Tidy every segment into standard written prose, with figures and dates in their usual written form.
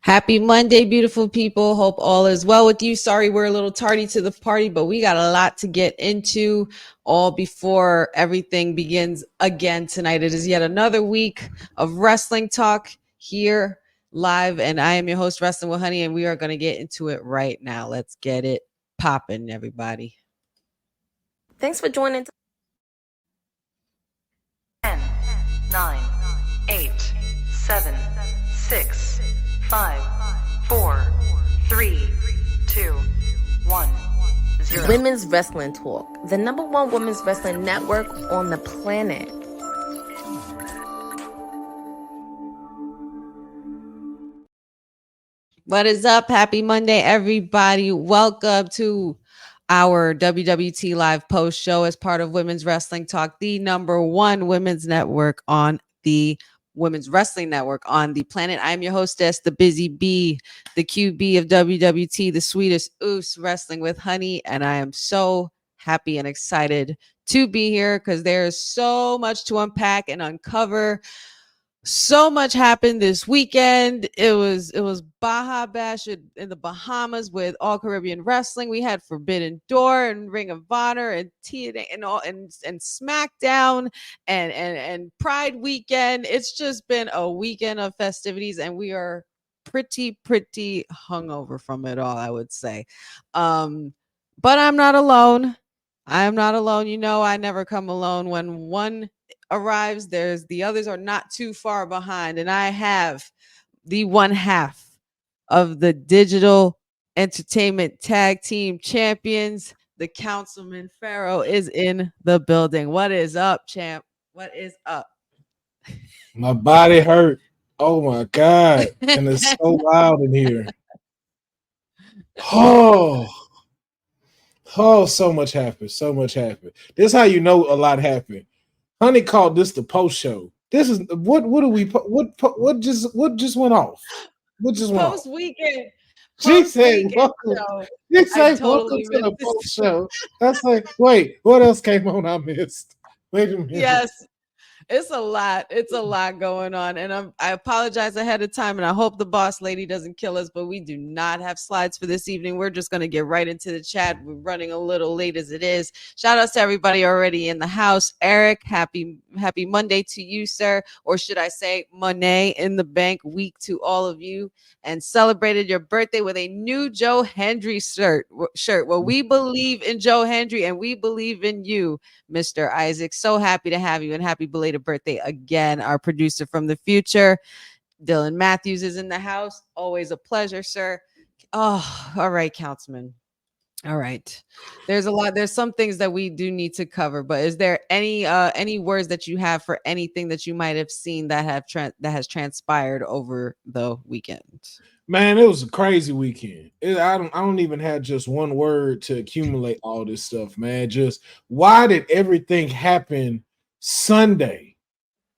Happy Monday, beautiful people. Hope all is well with you. Sorry, we're a little tardy to the party, but we got a lot to get into all before everything begins again tonight. It is yet another week of wrestling talk here live, and I am your host, Wrestling with Honey, and we are going to get into it right now. Let's get it popping, everybody. Thanks for joining. 10, 9, 8, 7, 6, 5, 4, 3, 2, 1, 0. Women's Wrestling Talk, the #1 women's wrestling network on the planet. What is up? Happy Monday, everybody. Welcome to our WWT live post show as part of Women's Wrestling Talk, the #1 women's network on the women's wrestling network on the planet. I'm your hostess, the Busy Bee, the QB of WWT, the sweetest oos, Wrestling with Honey, and I am so happy and excited to be here because there's so much to unpack and uncover. So much happened this weekend. It was Baja Bash in the Bahamas with All Caribbean Wrestling. We had Forbidden Door and Ring of Honor and TNA and SmackDown and Pride Weekend. It's just been a weekend of festivities, and we are pretty hungover from it all, I would say. But I'm not alone. I am not alone. You know, I never come alone. When one arrives, there's the others are not too far behind, and I have the one half of the digital entertainment tag team champions. The Councilman PHAROAH is in the building. What is up, champ? What is up? My body hurt. Oh my god, and it's so loud in here. So much happened. So much happened. This is how you know a lot happened. Honey called this the post show. This is what do we what just went off? What just went Post weekend. She said welcome. She said welcome to the post show. That's like, wait, what else came on I missed? Wait a minute. Yes. It's a lot. It's a lot going on. And I apologize ahead of time. And I hope the boss lady doesn't kill us, but we do not have slides for this evening. We're just going to get right into the chat. We're running a little late as it is. Shout out to everybody already in the house. Eric, happy Monday to you, sir. Or should I say Money in the Bank week to all of you. And celebrated your birthday with a new Joe Hendry shirt. Well, we believe in Joe Hendry and we believe in you, Mr. Isaac. So happy to have you and happy belated birthday again. Our producer from the future, Dylan Matthews, is in the house. Always a pleasure, sir. Oh, all right, Councilman. All right. There's some things that we do need to cover, but is there any words that you have for anything that you might have seen that has transpired over the weekend? Man, it was a crazy weekend. I don't even have just one word to accumulate all this stuff, man. Just why did everything happen Sunday?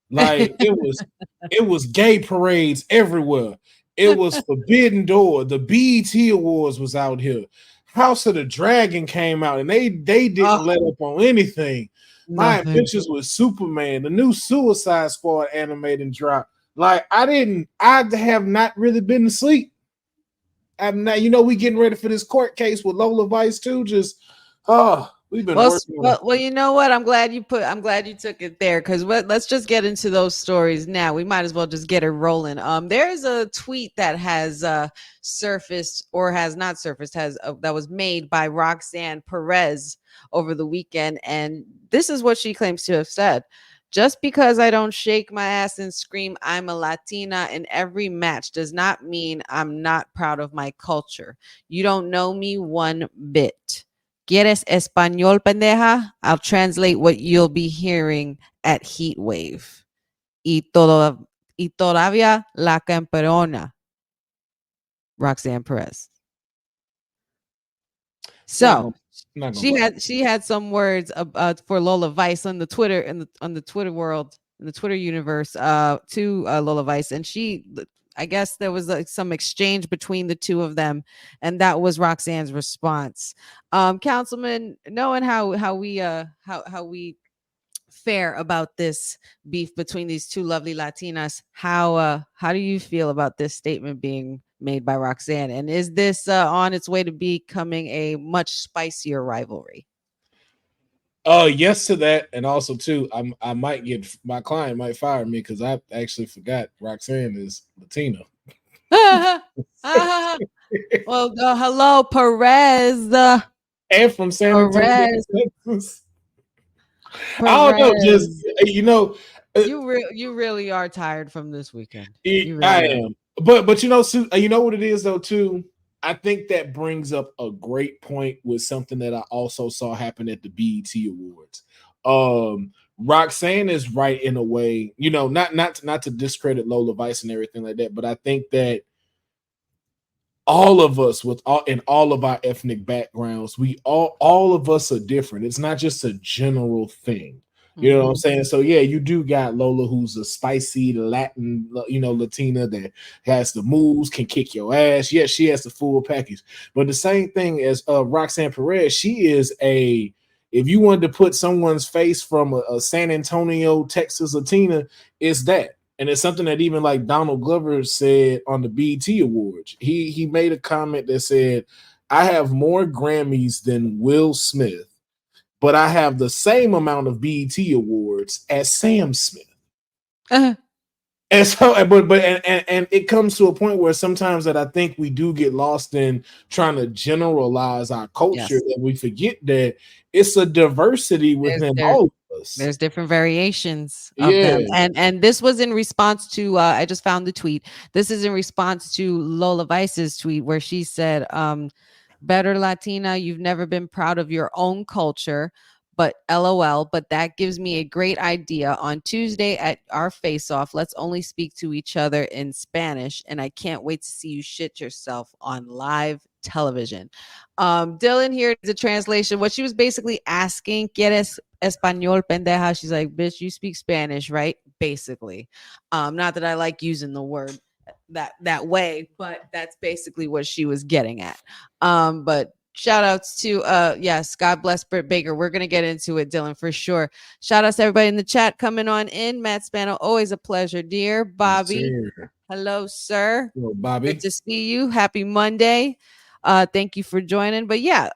Like it was gay parades everywhere. It was Forbidden Door. The BET Awards was out here. House of the Dragon came out, and they didn't let up on anything. My Adventures with Superman, the new Suicide Squad animated drop. Like I have not really been to sleep. I'm not, we getting ready for this court case with Lola Vice too. Just we've been working. Well, you know what? I'm glad you took it there because let's just get into those stories now. We might as well just get it rolling. There's a tweet that has surfaced or has not surfaced that was made by Roxanne Perez over the weekend, and this is what she claims to have said. Just because I don't shake my ass and scream I'm a Latina in every match does not mean I'm not proud of my culture. You don't know me one bit. ¿Quieres español, pendeja? I'll translate what you'll be hearing at Heatwave. Y todavía la campeona. Roxanne Perez. So she had some words for Lola Vice on the Twitter on the Twitter world, in the Twitter universe, to Lola Vice, and I guess there was some exchange between the two of them, and that was Roxanne's response. Councilman, knowing how we fare about this beef between these two lovely Latinas, how do you feel about this statement being made by Roxanne. And is this on its way to becoming a much spicier rivalry? Yes to that, and also too, I might get my client might fire me because I actually forgot Roxanne is Latina. Well, hello, Perez. And from San Antonio, Perez. Texas. I don't know, just uh, you really are tired from this weekend. I am, but Sue, you know what it is though too. I think that brings up a great point with something that I also saw happen at the BET Awards. Roxanne is right in a way, not to discredit Lola Vice and everything like that, but I think that all of us in all of our ethnic backgrounds, we all of us are different. It's not just a general thing. You know what I'm saying? So yeah, you do got Lola, who's a spicy Latin, Latina that has the moves, can kick your ass. Yes, she has the full package. But the same thing as Roxanne Perez, she is if you wanted to put someone's face from a San Antonio, Texas Latina, it's that. And it's something that even like Donald Glover said on the BET Awards. He made a comment that said, I have more Grammys than Will Smith, but I have the same amount of BET Awards as Sam Smith. Uh-huh. And so, but it comes to a point where sometimes that I think we do get lost in trying to generalize our culture, Yes. that we forget that it's a diversity within all of us. There's different variations of them. And this was in response to I just found the tweet. This is in response to Lola Vice's tweet where she said, better Latina, you've never been proud of your own culture, but LOL, but that gives me a great idea. On Tuesday at our face-off, let's only speak to each other in Spanish, and I can't wait to see you shit yourself on live television. Dylan here is a translation. What she was basically asking, ¿Quieres español, pendeja? She's like, bitch, you speak Spanish, right? Basically. Not that I like using the word that way, but that's basically what she was getting at. But shout outs to yes, God bless Britt Baker. We're gonna get into it, Dylan, for sure. Shout outs to everybody in the chat coming on in. Matt Spano, always a pleasure, dear. Bobby, hello, sir. Hello, Bobby. Good to see you. Happy Monday. Thank you for joining. But yeah,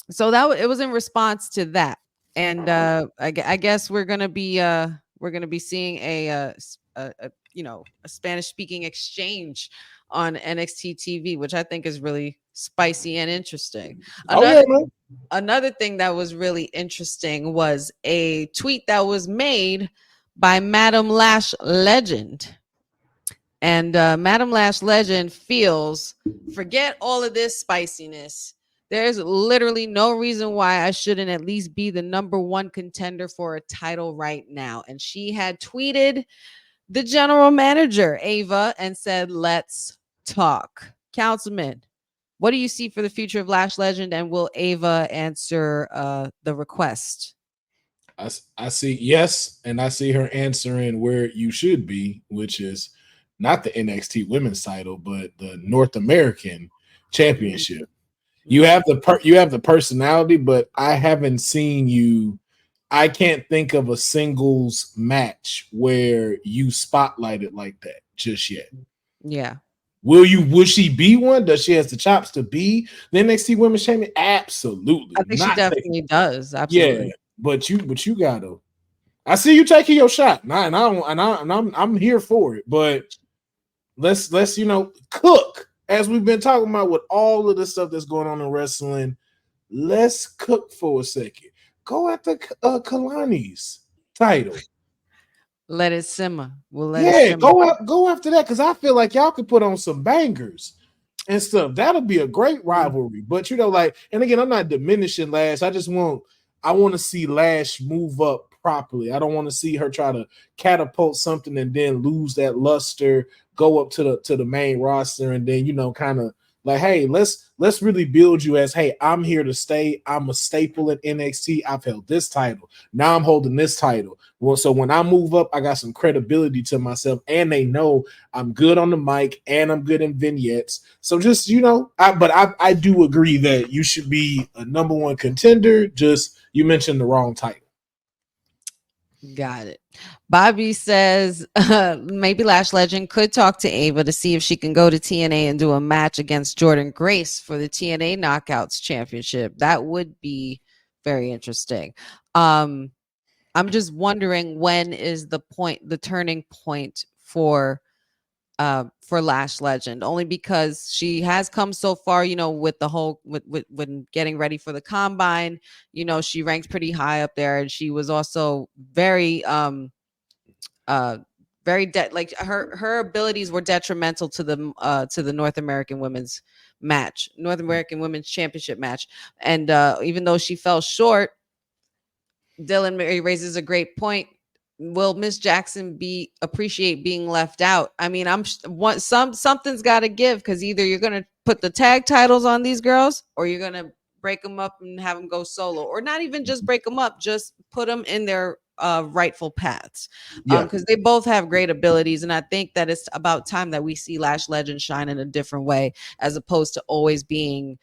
so it was in response to that, and I guess we're gonna be seeing a Spanish speaking exchange on NXT TV, which I think is really spicy and interesting. Another thing that was really interesting was a tweet that was made by Madam Lash Legend. And Madam Lash Legend feels, forget all of this spiciness. There's literally no reason why I shouldn't at least be the number one contender for a title right now. And she had tweeted the general manager, Ava, and said, let's talk. Councilman, what do you see for the future of Lash Legend, and will Ava answer the request? I see yes, and I see her answering where you should be, which is not the NXT Women's title, but the North American Championship. You have the personality, but I haven't seen you. I can't think of a singles match where you spotlighted like that just yet. Yeah. Will she be one? Does she has the chops to be the NXT Women's Champion? Absolutely. I think she definitely does. Absolutely. Yeah, but you gotta. I see you taking your shot. I'm here for it. But let's cook. As we've been talking about with all of the stuff that's going on in wrestling, let's cook for a second. Go after Kalani's title. Let it simmer. We'll let it simmer. Go after that, because I feel like y'all could put on some bangers and stuff. That'll be a great rivalry. But and again, I'm not diminishing Lash. I want to see Lash move up properly. I don't want to see her try to catapult something and then lose that luster, go up to the main roster, and then kind of like, hey, let's really build you as, hey, I'm here to stay. I'm a staple at NXT. I've held this title. Now I'm holding this title. Well, so when I move up, I got some credibility to myself, and they know I'm good on the mic and I'm good in vignettes. So just I do agree that you should be a number one contender. Just you mentioned the wrong title. Got it. Bobby says maybe Lash Legend could talk to Ava to see if she can go to TNA and do a match against Jordan Grace for the TNA Knockouts Championship. That would be very interesting. Um, I'm just wondering when is the turning point for Lash Legend, only because she has come so far, with the whole with when getting ready for the combine. She ranked pretty high up there, and she was also very uh like her abilities were detrimental to the North American Women's Championship match. And even though she fell short, Dylan Murray raises a great point. Will Miss Jackson appreciate being left out? I mean, something's got to give, because either you're gonna put the tag titles on these girls, or you're gonna break them up and have them go solo, or not even just break them up, just put them in their rightful paths. Yeah. Because they both have great abilities, and I think that it's about time that we see Lash Legend shine in a different way, as opposed to always being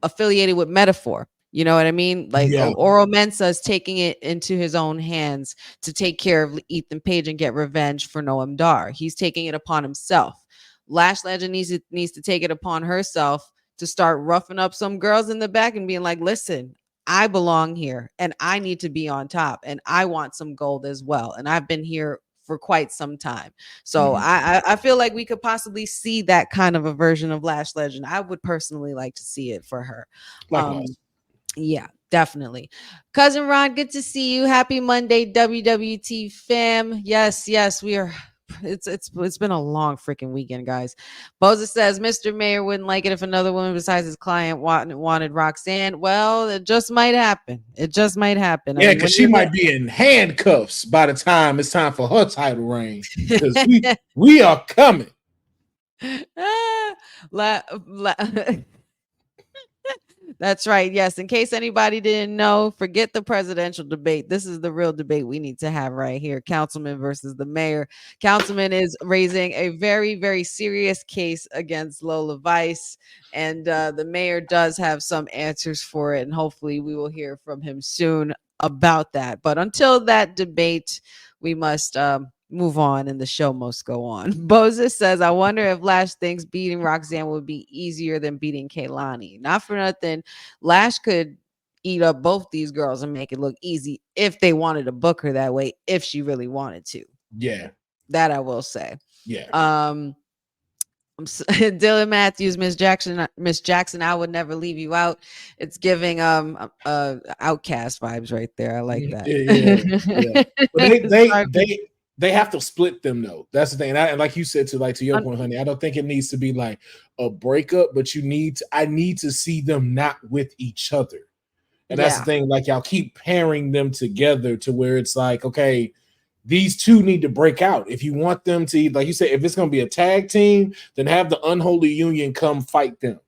affiliated with Metaphor. You know what I mean? Like Yeah. Oro Mensa is taking it into his own hands to take care of Ethan Page and get revenge for Noam Dar. He's taking it upon himself. Lash Legend needs to take it upon herself to start roughing up some girls in the back and being like, listen, I belong here and I need to be on top and I want some gold as well. And I've been here for quite some time. So I feel like we could possibly see that kind of a version of Lash Legend. I would personally like to see it for her. Likewise. Yeah, definitely. Cousin Ron, good to see you. Happy Monday, WWT fam. Yes, we are. It's been a long freaking weekend, guys. Boza says Mr. Mayor wouldn't like it if another woman besides his client wanted Roxanne. Well, it just might happen. It just might happen. Yeah, because she might be in handcuffs by the time it's time for her title reign. Because we are coming. That's right. Yes. In case anybody didn't know, forget the presidential debate. This is the real debate we need to have right here. Councilman versus the mayor. Councilman is raising a very, very serious case against Lola Vice. And the mayor does have some answers for it. And hopefully we will hear from him soon about that. But until that debate, we must move on and the show must go on. Boza says, I wonder if Lash thinks beating Roxanne would be easier than beating Kaylani. Not for nothing, Lash could eat up both these girls and make it look easy if they wanted to book her that way, if she really wanted to. Yeah. That I will say. Yeah. Dylan Matthews, Miss Jackson, I would never leave you out. It's giving Outcast vibes right there. I like that. Yeah. But they have to split them though. That's the thing. And like you said, to your point, honey, I don't think it needs to be like a breakup, but I need to see them not with each other. And that's the thing. Like, y'all keep pairing them together to where it's like, okay, these two need to break out. If you want them to, like you said, if it's going to be a tag team, then have the unholy union come fight them.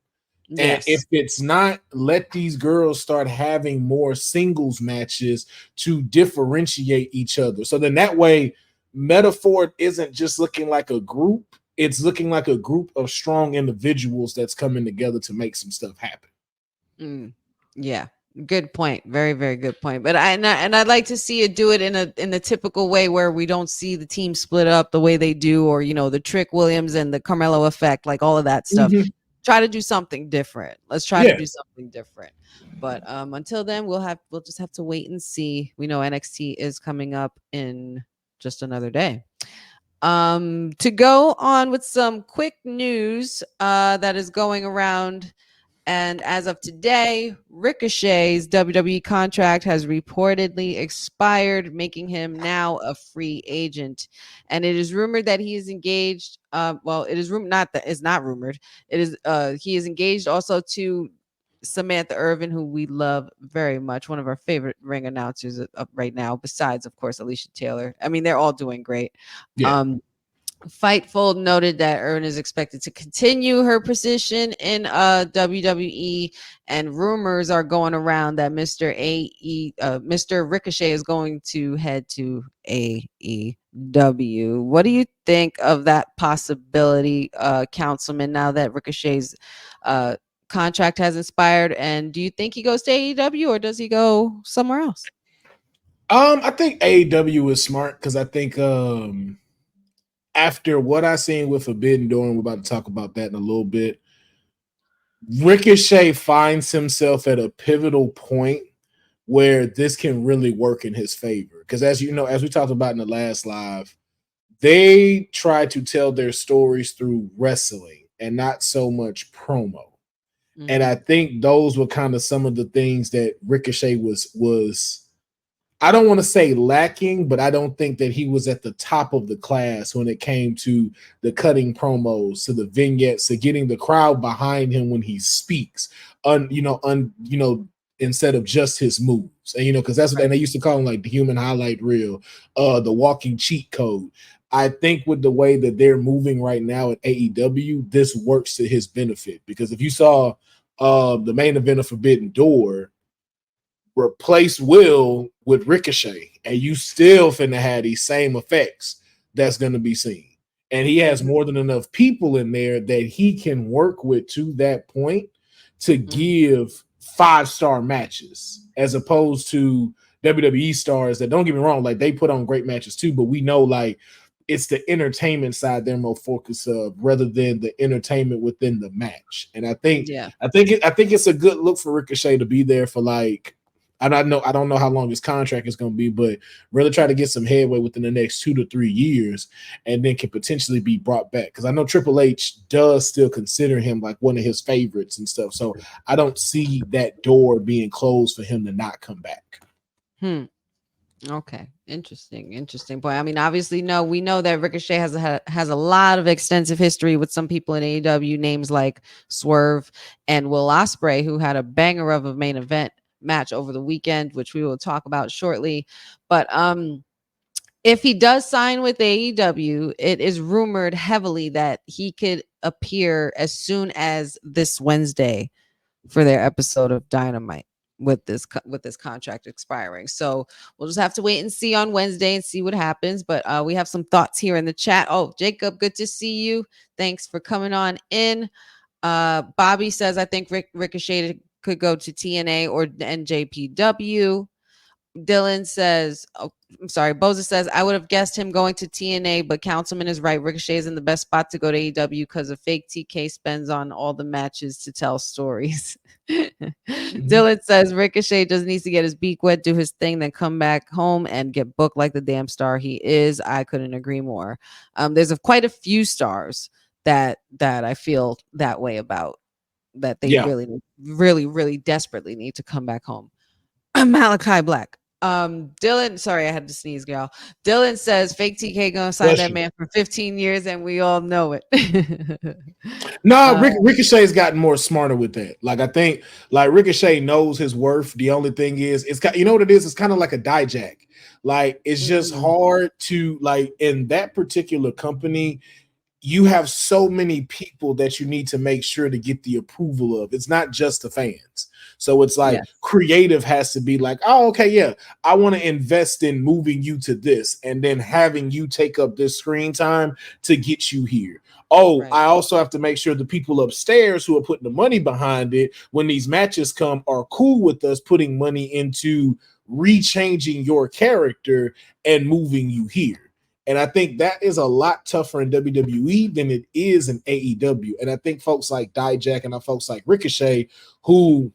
Yes. And if it's not, let these girls start having more singles matches to differentiate each other. So then that way, Metaphor isn't just looking like a group. It's looking like a group of strong individuals that's coming together to make some stuff happen. Yeah. Good point. Very, very good point. But I'd like to see it do it in the typical way where we don't see the team split up the way they do, or the Trick Williams and the Carmelo effect, like all of that stuff. Try to do something different. Let's try to do something different. But until then, we'll just have to wait and see. We know NXT is coming up in just another day. To go on with some quick news that is going around. And as of today, Ricochet's WWE contract has reportedly expired, making him now a free agent. And it is rumored that he is engaged. It is not rumored. It is he is engaged also to Samantha Irvin, who we love very much, one of our favorite ring announcers right now, besides, of course, Alicia Taylor. I mean, they're all doing great. Yeah. Fightful noted that Irvin is expected to continue her position in WWE, and rumors are going around that Mr. Ricochet is going to head to AEW. What do you think of that possibility, Councilman, now that Ricochet's contract has expired? And do you think he goes to AEW or does he go somewhere else? I think AEW is smart because I think after what I seen with Forbidden Door, and we're about to talk about that in a little bit, Ricochet finds himself at a pivotal point where this can really work in his favor. Because as you know, as we talked about in the last live, they try to tell their stories through wrestling and not so much promo. And I think those were kind of some of the things that Ricochet was I don't want to say lacking, but I don't think that he was at the top of the class when it came to the cutting promos, to the vignettes, to getting the crowd behind him when he speaks, instead of just his moves. And because that's what and they used to call him like the human highlight reel, the walking cheat code. I think with the way that they're moving right now at AEW, this works to his benefit because if you saw the main event of Forbidden Door, replace Will with Ricochet, and you still finna have these same effects that's going to be seen. And he has more than enough people in there that he can work with to that point to give 5-star matches, as opposed to WWE stars that, don't get me wrong, like they put on great matches too, but we know like it's the entertainment side they're more focused of rather than the entertainment within the match. And I think it's a good look for Ricochet to be there for like, and I don't know how long his contract is going to be, but really try to get some headway within the next 2 to 3 years, and then can potentially be brought back. Because I know Triple H does still consider him like one of his favorites and stuff. So I don't see that door being closed for him to not come back. Okay, interesting point. I mean, obviously, we know that Ricochet has a lot of extensive history with some people in AEW, names like Swerve and Will Ospreay, who had a banger of a main event match over the weekend, which we will talk about shortly. But if he does sign with AEW, it is rumored heavily that he could appear as soon as this Wednesday for their episode of Dynamite with this contract expiring. So we'll just have to wait and see on Wednesday and see what happens. But we have some thoughts here in the chat. Oh, Jacob, good to see you. Thanks for coming on in. Bobby says, I think Ricochet could go to TNA or NJPW. Dylan says, Boza says, I would have guessed him going to TNA, but Councilman is right. Ricochet is in the best spot to go to AEW because of fake TK spends on all the matches to tell stories. Dylan says Ricochet just needs to get his beak wet, do his thing, then come back home and get booked like the damn star he is. I couldn't agree more. There's quite a few stars that I feel that way about, that they really desperately need to come back home. Malachi Black. Dylan, sorry, I had to sneeze, girl. Dylan says fake TK gonna sign that man for 15 years, and we all know it. No, Ricochet's gotten more smarter with that. Like I think, like Ricochet knows his worth. The only thing is, it's you know what it is. It's kind of like a Dijak. Like it's just hard to like in that particular company. You have so many people that you need to make sure to get the approval of. It's not just the fans. So it's like creative has to be like, oh, okay, yeah, I want to invest in moving you to this and then having you take up this screen time to get you here. Oh, I also have to make sure the people upstairs who are putting the money behind it when these matches come are cool with us putting money into rechanging your character and moving you here. And I think that is a lot tougher in WWE than it is in AEW. And I think folks like Dijak and folks like Ricochet, who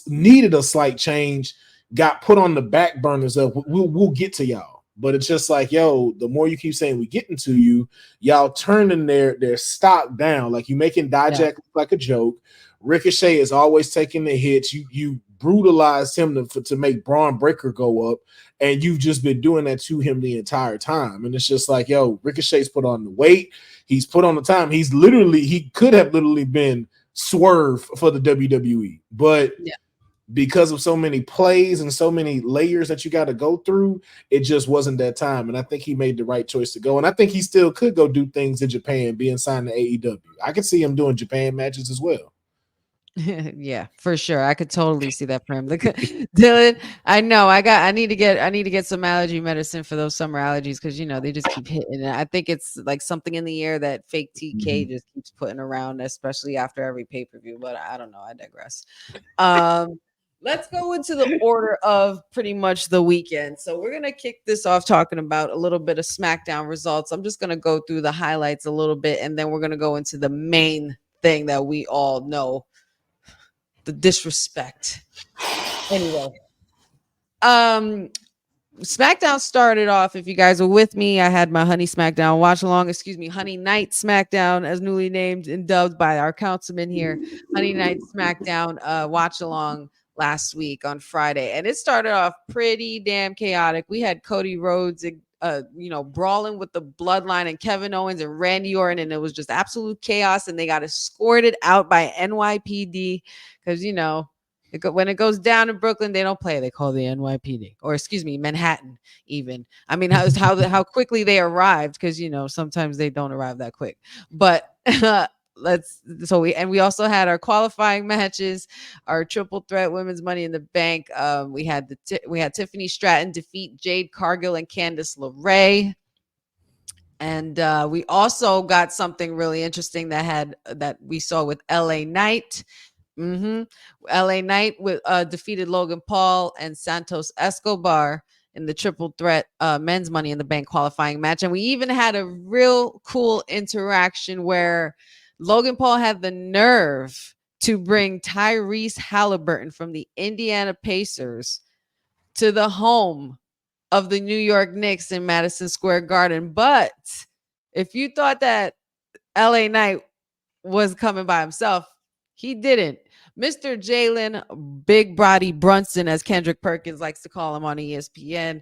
needed a slight change, got put on the back burners of we'll get to y'all. But it's just like, yo, the more you keep saying we getting to you, y'all turning their stock down. Like you making Dijak look like a joke. Ricochet is always taking the hits. You brutalized him to make Braun Breaker go up, and you've just been doing that to him the entire time. And it's just like, yo, Ricochet's put on the weight. He's put on the time. He could have literally been Swerve for the WWE. But because of so many plays and so many layers that you got to go through, it just wasn't that time. And I think he made the right choice to go. And I think he still could go do things in Japan, being signed to AEW. I could see him doing Japan matches as well. Yeah, for sure. I could totally see that for him. Dylan, I know I need to get some allergy medicine for those summer allergies because they just keep hitting. And I think it's like something in the air that fake TK just keeps putting around, especially after every pay-per-view. But I don't know. I digress. let's go into the order of pretty much the weekend. So we're gonna kick this off talking about a little bit of SmackDown results. I'm just gonna go through the highlights a little bit, and then we're gonna go into the main thing that we all know, the disrespect. Anyway, SmackDown started off. If you guys were with me, I had my Honey SmackDown watch along. Excuse me, Honey Night SmackDown, as newly named and dubbed by our councilman here. Honey Night SmackDown watch along last week on Friday, and it started off pretty damn chaotic. We had Cody Rhodes, brawling with the Bloodline and Kevin Owens and Randy Orton, and it was just absolute chaos. And they got escorted out by NYPD because when it goes down in Brooklyn, they don't play. They call the NYPD, or excuse me, Manhattan. Even how quickly they arrived, because sometimes they don't arrive that quick. But we also had our qualifying matches, our triple threat women's Money in the Bank. We had Tiffany Stratton defeat Jade Cargill and Candice LeRae. And we also got something really interesting that we saw with LA Knight. LA Knight defeated Logan Paul and Santos Escobar in the triple threat men's Money in the Bank qualifying match. And we even had a real cool interaction where Logan Paul had the nerve to bring Tyrese Halliburton from the Indiana Pacers to the home of the New York Knicks in Madison Square Garden. But if you thought that LA Knight was coming by himself, he didn't. Mr. Jalen Big Body Brunson, as Kendrick Perkins likes to call him on ESPN,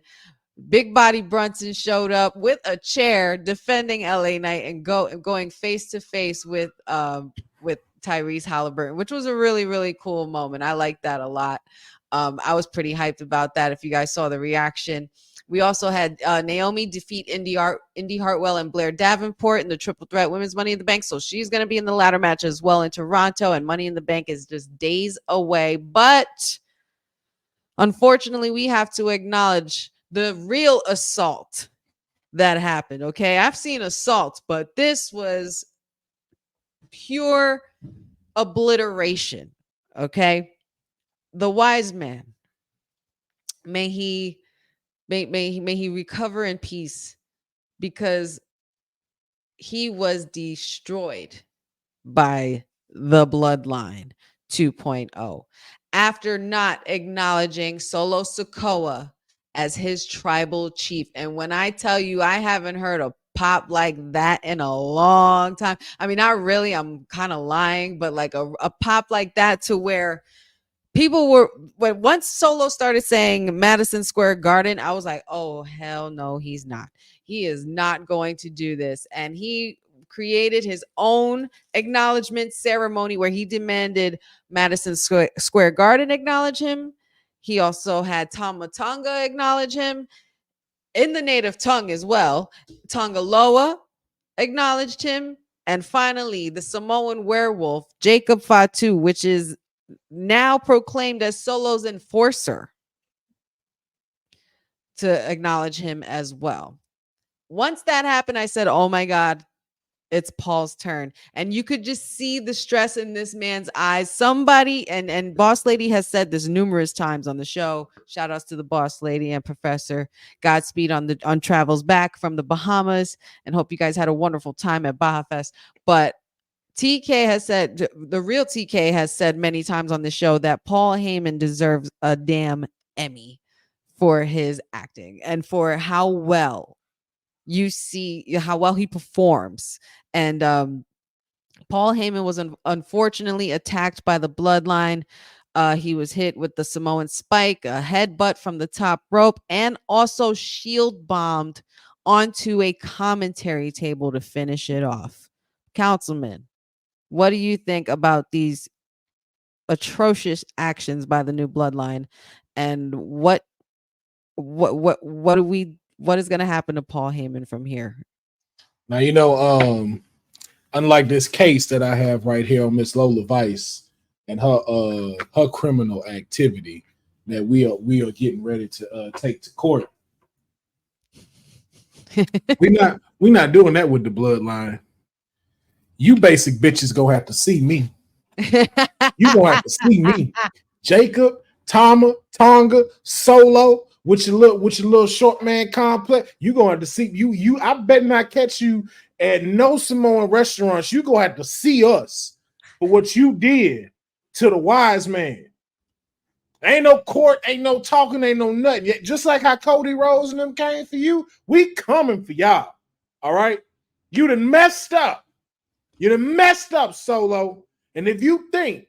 Big Body Brunson showed up with a chair defending LA Knight and going face to face with Tyrese Halliburton, which was a really, really cool moment. I like that a lot. I was pretty hyped about that. If you guys saw the reaction. We also had Naomi defeat Indy Hartwell and Blair Davenport in the triple threat women's Money in the Bank. So she's going to be in the ladder match as well in Toronto, and Money in the Bank is just days away. But unfortunately, we have to acknowledge the real assault that happened. Okay, I've seen assaults, but this was pure obliteration. Okay, the wise man, may he recover in peace, because he was destroyed by the Bloodline 2.0 after not acknowledging Solo Sikoa as his tribal chief. And when I tell you, I haven't heard a pop like that in a long time. I mean, not really, I'm kind of lying, but like a pop like that, to where people were, when once Solo started saying Madison Square Garden, I was like, oh, hell no, he's not. He is not going to do this. And he created his own acknowledgement ceremony where he demanded Madison Square Garden acknowledge him. He also had Tama Tonga acknowledge him in the native tongue as well. Tongaloa acknowledged him. And finally, the Samoan werewolf, Jacob Fatu, which is now proclaimed as Solo's enforcer, to acknowledge him as well. Once that happened, I said, oh my God, it's Paul's turn. And you could just see the stress in this man's eyes. Somebody, and Boss Lady has said this numerous times on the show. Shout outs to the Boss Lady and Professor. Godspeed on travels back from the Bahamas, and hope you guys had a wonderful time at Baja Fest. But TK has said, the real TK has said many times on the show, that Paul Heyman deserves a damn Emmy for his acting and for how well he performs. And Paul Heyman was unfortunately attacked by the Bloodline. He was hit with the Samoan spike, a headbutt from the top rope, and also shield bombed onto a commentary table to finish it off. Councilman, what do you think about these atrocious actions by the new Bloodline, and what is going to happen to Paul Heyman from here? Now, unlike this case that I have right here on Miss Lola Vice and her criminal activity that we are getting ready to take to court, we're not doing that with the Bloodline. You basic bitches gonna have to see me. You gonna have to see me. Jacob, Tonga, Solo with your little short man complex. You gonna have to see you. I bet not catch you at no Samoan restaurants. You gonna have to see us for what you did to the wise man. Ain't no court, ain't no talking, ain't no nothing. Just like how Cody Rhodes and them came for you, we coming for y'all. All right, you done messed up. You done messed up, Solo. And if you think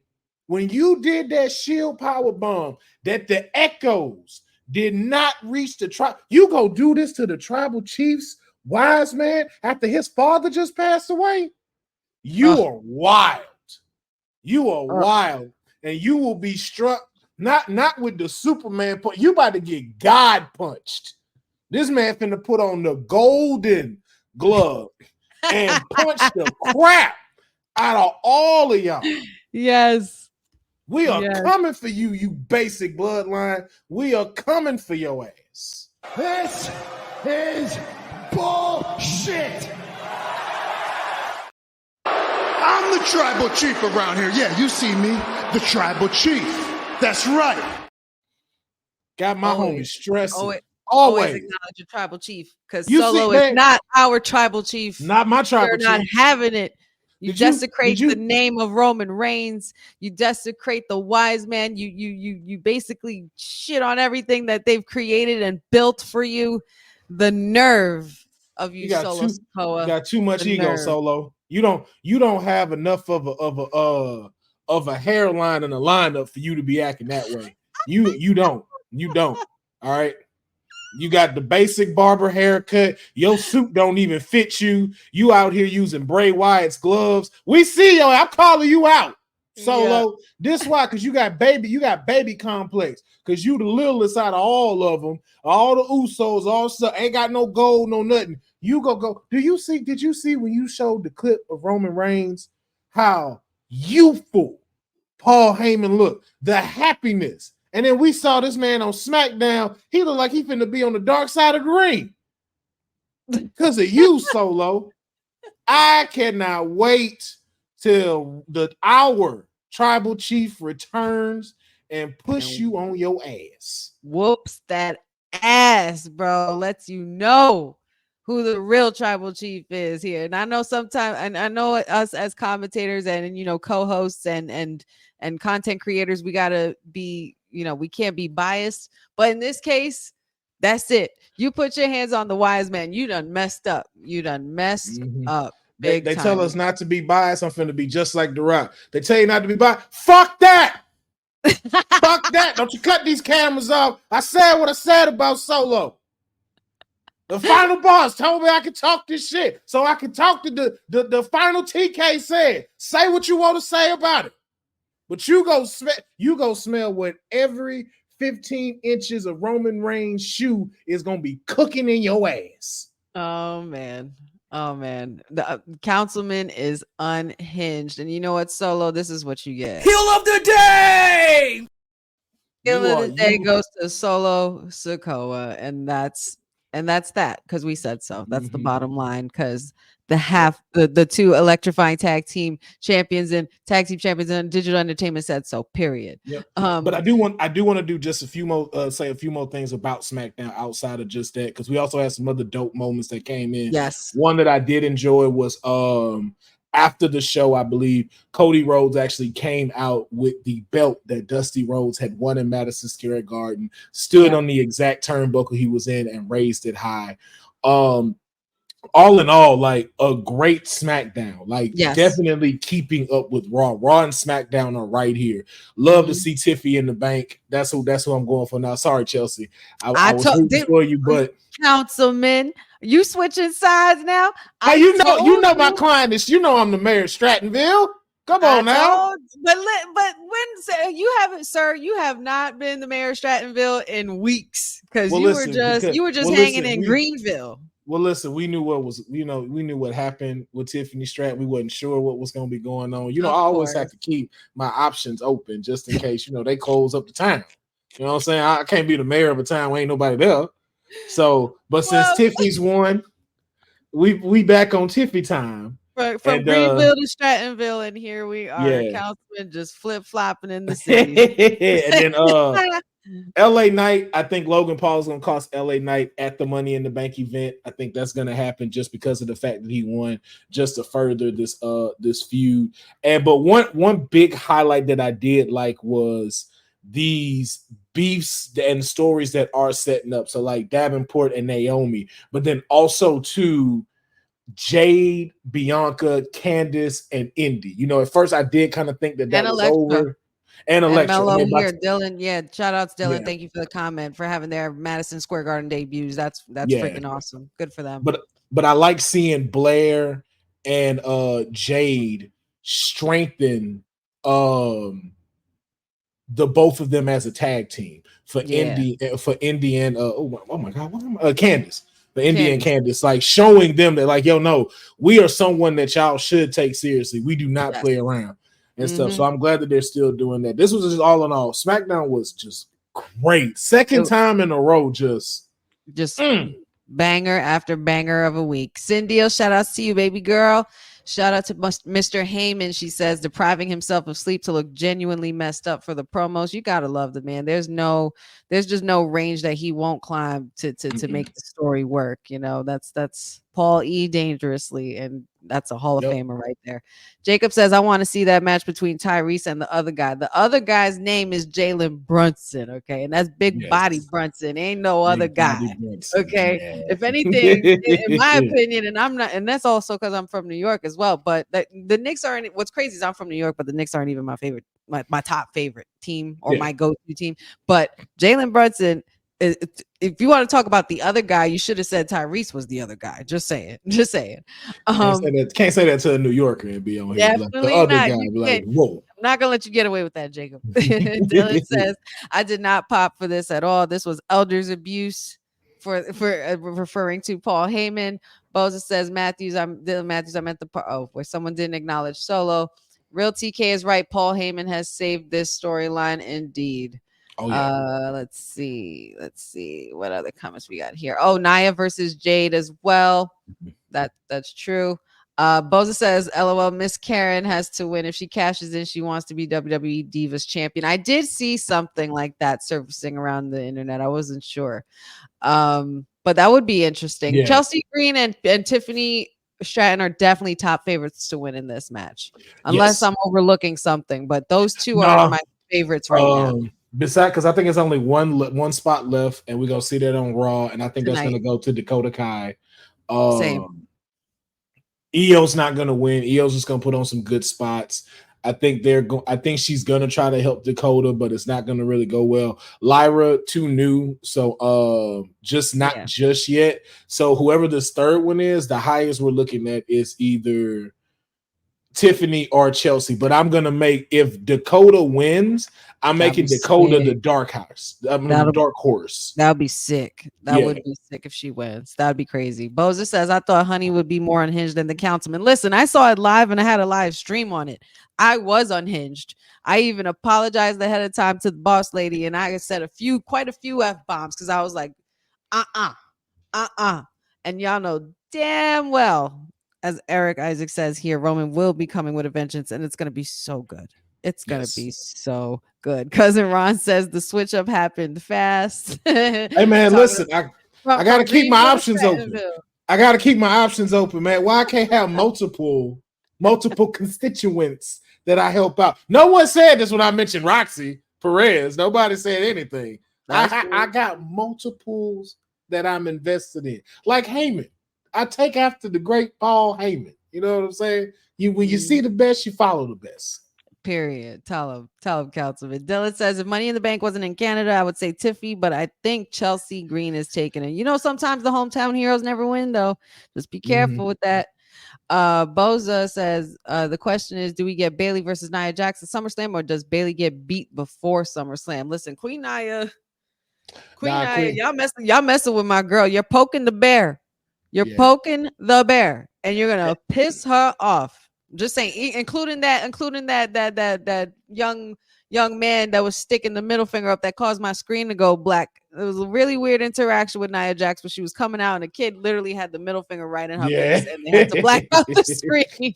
when you did that shield power bomb that the echoes did not reach the tribe, you go do this to the tribal chief's wise man after his father just passed away. You are wild. You are wild, and you will be struck not with the Superman punch. You about to get God punched. This man finna put on the golden glove and punch the crap out of all of y'all. Yes. We are coming for you, you basic bloodline. We are coming for your ass. This is bullshit. I'm the tribal chief around here. Yeah, you see me, the tribal chief. That's right. Got my homies stressing. Always acknowledge your tribal chief, because Solo is not our tribal chief. Not my tribal chief. You're not having it. You desecrate the name of Roman Reigns. You desecrate the wise man. You basically shit on everything that they've created and built for you. The nerve of you Solo Sikoa. You got too much ego, Solo. You don't have enough of a hairline and a lineup for you to be acting that way. You don't. All right. You got the basic barber haircut. Your suit don't even fit you. You out here using Bray Wyatt's gloves. We see you. I'm calling you out, Solo. Yeah. This why? Because you got baby complex. Because you the littlest out of all of them. All the Usos, all stuff. Ain't got no gold, no nothing. You go. Did you see when you showed the clip of Roman Reigns how youthful Paul Heyman looked? The happiness. And then we saw this man on SmackDown. He looked like he finna be on the dark side of the ring. Because of you, Solo. I cannot wait till our tribal chief returns and push you on your ass. Whoops that ass, bro. Lets you know who the real tribal chief is here. And I know sometimes, and I know us as commentators and co-hosts and content creators, we gotta be, we can't be biased. But in this case, that's it. You put your hands on the wise man. You done messed up. Up. They tell us not to be biased. I'm finna be just like The Rock. They tell you not to be biased. Fuck that. Fuck that. Don't you cut these cameras off. I said what I said about Solo. The final boss told me I could talk this shit. So I can talk to the final TK said. Say what you want to say about it. But you go smell what every 15 inches of Roman Reigns shoe is going to be cooking in your ass. Oh, man. The councilman is unhinged. And you know what, Solo? This is what you get. Heel of the day! Heel of the day goes to Solo Sikoa. And that's that, because we said so. That's the bottom line, because the two electrifying tag team champions and digital entertainment said so, period. Yep. But I do want to do just a few more things about SmackDown outside of just that, because we also had some other dope moments that came in. Yes. One that I did enjoy was after the show, I believe Cody Rhodes actually came out with the belt that Dusty Rhodes had won in Madison Square Garden, stood on the exact turnbuckle he was in and raised it high. All in all, like a great SmackDown, definitely keeping up with Raw. Raw and SmackDown are right here. Love to see Tiffy in the bank. That's who I'm going for now. Sorry, Chelsea. I was rooting for you, but councilman, you switching sides now? Hey, you know my client is. I'm the mayor of Strattonville. Come on now. But when you have not been the mayor of Strattonville in weeks, because you were just hanging in Greenville. Well, listen, we knew what happened with Tiffany Stratton. We wasn't sure what was going to be going on. I always have to keep my options open just in case, they close up the town. You know what I'm saying? I can't be the mayor of a town where ain't nobody there. So, but since Tiffany's won, we back on Tiffy time. From And Greenville to Strattonville, and here we are, yeah. Councilman just flip flopping in the city. And then LA Knight, I think Logan Paul is gonna cost LA Knight at the Money in the Bank event. I think that's gonna happen just because of the fact that he won, just to further this feud. But one big highlight that I did like was these beefs and stories that are setting up. So like Davenport and Naomi, but then also too Jade, Bianca, Candice, and Indy. You know, at first I did kind of think that And was Alexa. over. And And Electra. Mello And then here, Dylan. Yeah, shout outs, Dylan. Yeah. Thank you for the comment for having their Madison Square Garden debuts. That's Yeah. freaking awesome. Good for them. But I like seeing Blair and Jade strengthen the both of them as a tag team for Indy and oh my god, Candice. For Indy and Candice, like showing them that, like, yo, no, we are someone that y'all should take seriously. We do not play around and stuff. So I'm glad that they're still doing that. This was just all in all, SmackDown was just great. Second time in a row, just banger after banger of a week. Cindy, shout outs to you, baby girl. Shout out to Mr. Heyman. She says depriving himself of sleep to look genuinely messed up for the promos. You gotta love the man. There's just no range that he won't climb to make the story work. You know, that's Paul E. Dangerously, and that's a Hall of Famer right there. Jacob says, I want to see that match between Tyrese and the other guy. The other guy's name is Jalen Brunson, okay? And that's Big Body Brunson. Ain't no other guy, okay? Yeah. If anything, in my opinion, and I'm not, and that's also because I'm from New York as well, but the Knicks aren't, what's crazy is I'm from New York, but the Knicks aren't even my favorite, my top favorite team or my go-to team. But Jalen Brunson, if you want to talk about the other guy, you should have said Tyrese was the other guy. Just saying. Can't say that to a New Yorker and be on here. Definitely like, the not. other guy be like, whoa. I'm not gonna let you get away with that, Jacob. Dylan says, I did not pop for this at all. This was elders abuse for referring to Paul Heyman. Boza says, Dylan Matthews, I meant where someone didn't acknowledge Solo. Real TK is right. Paul Heyman has saved this storyline indeed. Oh, yeah. Let's see what other comments we got here. Oh, Nia versus Jade as well. That's true. Boza says, LOL, Miss Karen has to win. If she cashes in, she wants to be WWE Divas champion. I did see something like that surfacing around the internet. I wasn't sure. But that would be interesting. Yeah. Chelsea Green and Tiffany Stratton are definitely top favorites to win in this match. Unless I'm overlooking something. But those two are my favorites right now. Besides, because I think it's only one spot left, and we're gonna see that on Raw, and I think that's gonna go to Dakota Kai. Same. Io's not gonna win. Io's just gonna put on some good spots. I think I think she's gonna try to help Dakota, but it's not gonna really go well. Lyra, too new, so just yet. So whoever this third one is, the highest we're looking at is either Tiffany or Chelsea. But I'm gonna if Dakota wins, I'm making Dakota the dark horse. The dark horse. That would be sick. That would be sick if she wins. That would be crazy. Boza says, I thought Honey would be more unhinged than the Councilman. Listen, I saw it live and I had a live stream on it. I was unhinged. I even apologized ahead of time to the boss lady, and I said quite a few F-bombs because I was like, and y'all know damn well, as Eric Isaac says here, Roman will be coming with a vengeance, and it's going to be so good. It's going to be so good. Cousin Ron says the switch up happened fast. Hey, man, listen, I got to keep my options open. I got to keep my options open, man. Why I can't have multiple constituents that I help out? No one said this when I mentioned Roxy Perez. Nobody said anything. I got multiples that I'm invested in. Like Heyman. I take after the great Paul Heyman. You know what I'm saying? When you see the best, you follow the best. Period. Tell him, Councilman. Dylan says, if Money in the Bank wasn't in Canada, I would say Tiffy, but I think Chelsea Green is taking it. You know, sometimes the hometown heroes never win, though. Just be careful with that. Boza says, the question is, do we get Bayley versus Nia Jax at SummerSlam, or does Bayley get beat before SummerSlam? Listen, Queen Nia, y'all messing with my girl. You're poking the bear. You're poking the bear, and you're gonna piss her off. Just saying, including that young young man that was sticking the middle finger up that caused my screen to go black. It was a really weird interaction with Nia Jax, but she was coming out and the kid literally had the middle finger right in her Yeah. face and they had to black out the screen.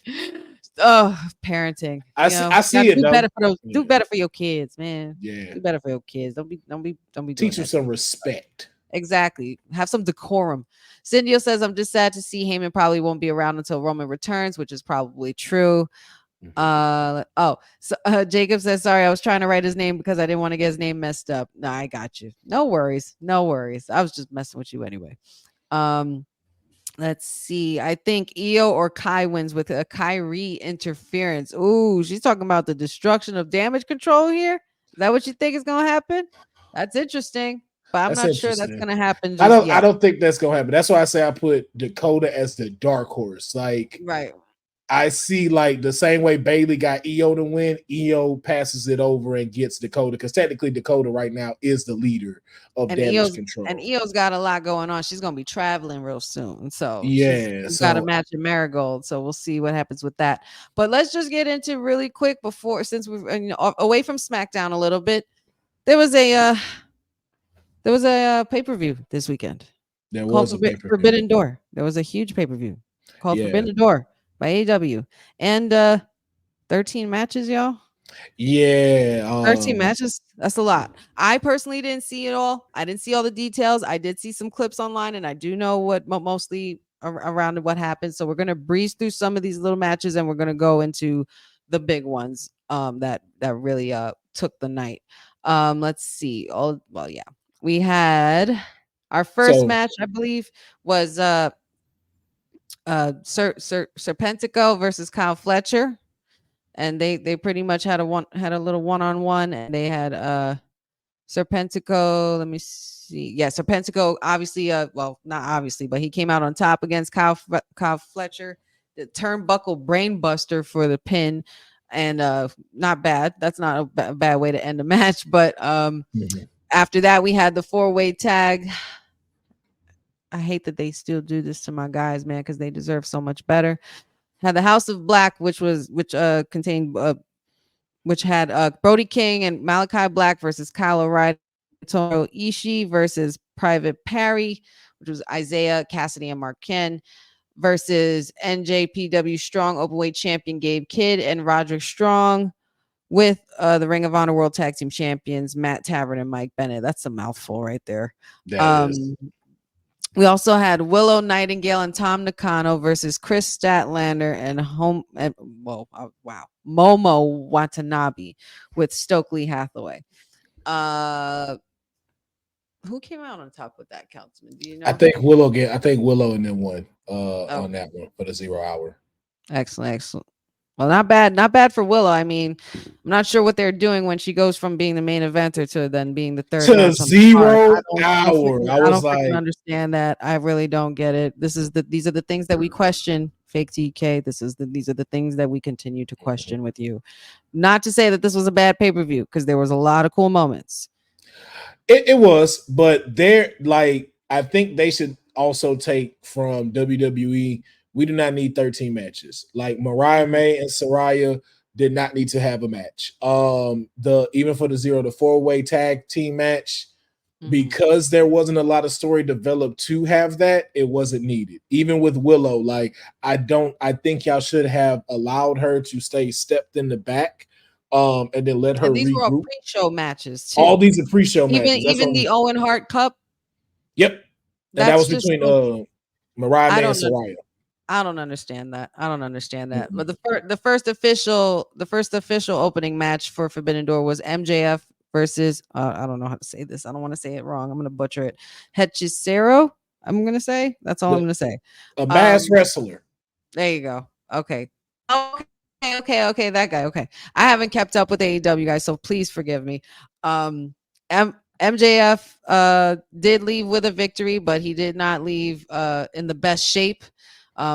Oh, parenting. I see it do though. better for those. Yeah. Do better for your kids, man. Yeah. Do better for your kids. Don't be doing Teach them that. some respect. Exactly. Have some decorum. Cynthia says, I'm just sad to see Heyman probably won't be around until Roman returns, which is probably true. Jacob says, sorry, I was trying to write his name because I didn't want to get his name messed up. No, I got you. No worries. I was just messing with you anyway. Let's see. I think Io or Kai wins with a Kyrie interference. Ooh, she's talking about the destruction of damage control here. Is that what you think is going to happen? That's interesting. But I'm not sure that's going to happen. I don't think that's going to happen. That's why I say I put Dakota as the dark horse. Like, right. I see like the same way Bailey got Io to win, Io passes it over and gets Dakota because technically Dakota right now is the leader of damage control. And Io's got a lot going on. She's going to be traveling real soon. So she's got a match in Marigold. So we'll see what happens with that. But let's just get into really quick since we're away from SmackDown a little bit. There was a pay-per-view this weekend. There was a Forbidden Door. There was a huge pay-per-view called Forbidden Door by AEW. And 13 matches, y'all. Yeah. 13 matches. That's a lot. I personally didn't see it all. I didn't see all the details. I did see some clips online, and I do know what mostly around what happened. So we're going to breeze through some of these little matches, and we're going to go into the big ones that really took the night. Let's see. We had our first match, I believe, was Serpentico versus Kyle Fletcher, and they pretty much had a little one-on-one, and they had Serpentico. Let me see. Yeah, Serpentico obviously, not obviously, but he came out on top against Kyle Fletcher. The turnbuckle brainbuster for the pin, and not bad. That's not a bad way to end the match. But after that, we had the 4-way tag. I hate that they still do this to my guys, man, because they deserve so much better. Had the House of Black, which had Brody King and Malachi Black versus Kyle O'Reilly, Tomohiro Ishii versus Private Parry, which was Isaiah Cassidy and Mark Ken, versus NJPW Strong Openweight Champion Gabe Kidd and Roderick Strong, with the Ring of Honor World Tag Team Champions Matt Tavern and Mike Bennett. That's a mouthful right there. We also had Willow Nightingale and Tom Nakano versus Chris Statlander and Momo Watanabe with Stokely Hathaway. Who came out on top with that, Councilman? Do you know? I think Willow and then won on that one for the 0 hour. Excellent. Well, not bad for Willow. I mean, I'm not sure what they're doing when she goes from being the main eventer to then being the third. To 0 hour. I don't understand that. I really don't get it. These are the things that we question, fake TK. These are the things that we continue to question with you. Not to say that this was a bad pay-per-view, because there was a lot of cool moments. It was, but I think they should also take from WWE. We do not need 13 matches. Like Mariah May and Saraya did not need to have a match. Even for the 0 to 4-way tag team match, because there wasn't a lot of story developed to have that, it wasn't needed. Even with Willow, I think y'all should have allowed her to stay stepped in the back, and then let her regroup. These were all pre-show matches too. All these are pre-show matches. Even the Owen Hart Cup. Yep, and that was between Mariah May and Saraya. I don't understand that. But the first official opening match for Forbidden Door was MJF versus I don't know how to say this. I don't want to say it wrong. I'm going to butcher it. Hechicero. I'm going to say. That's all I'm going to say. A masked wrestler. There you go. Okay. That guy. Okay. I haven't kept up with AEW guys, so please forgive me. MJF did leave with a victory, but he did not leave in the best shape.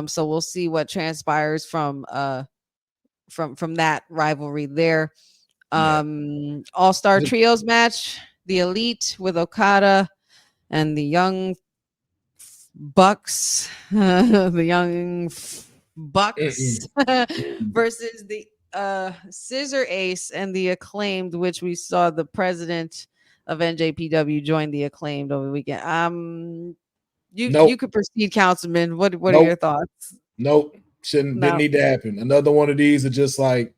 So we'll see what transpires from that rivalry there. All-Star Trios match, the Elite with Okada and the Young Bucks, versus the Scissor Ace and the Acclaimed, which we saw the president of NJPW join the Acclaimed over the weekend. You Nope. could proceed, Councilman. What are your Nope. thoughts? Nope. Didn't No. need to happen. Another one of these are just like,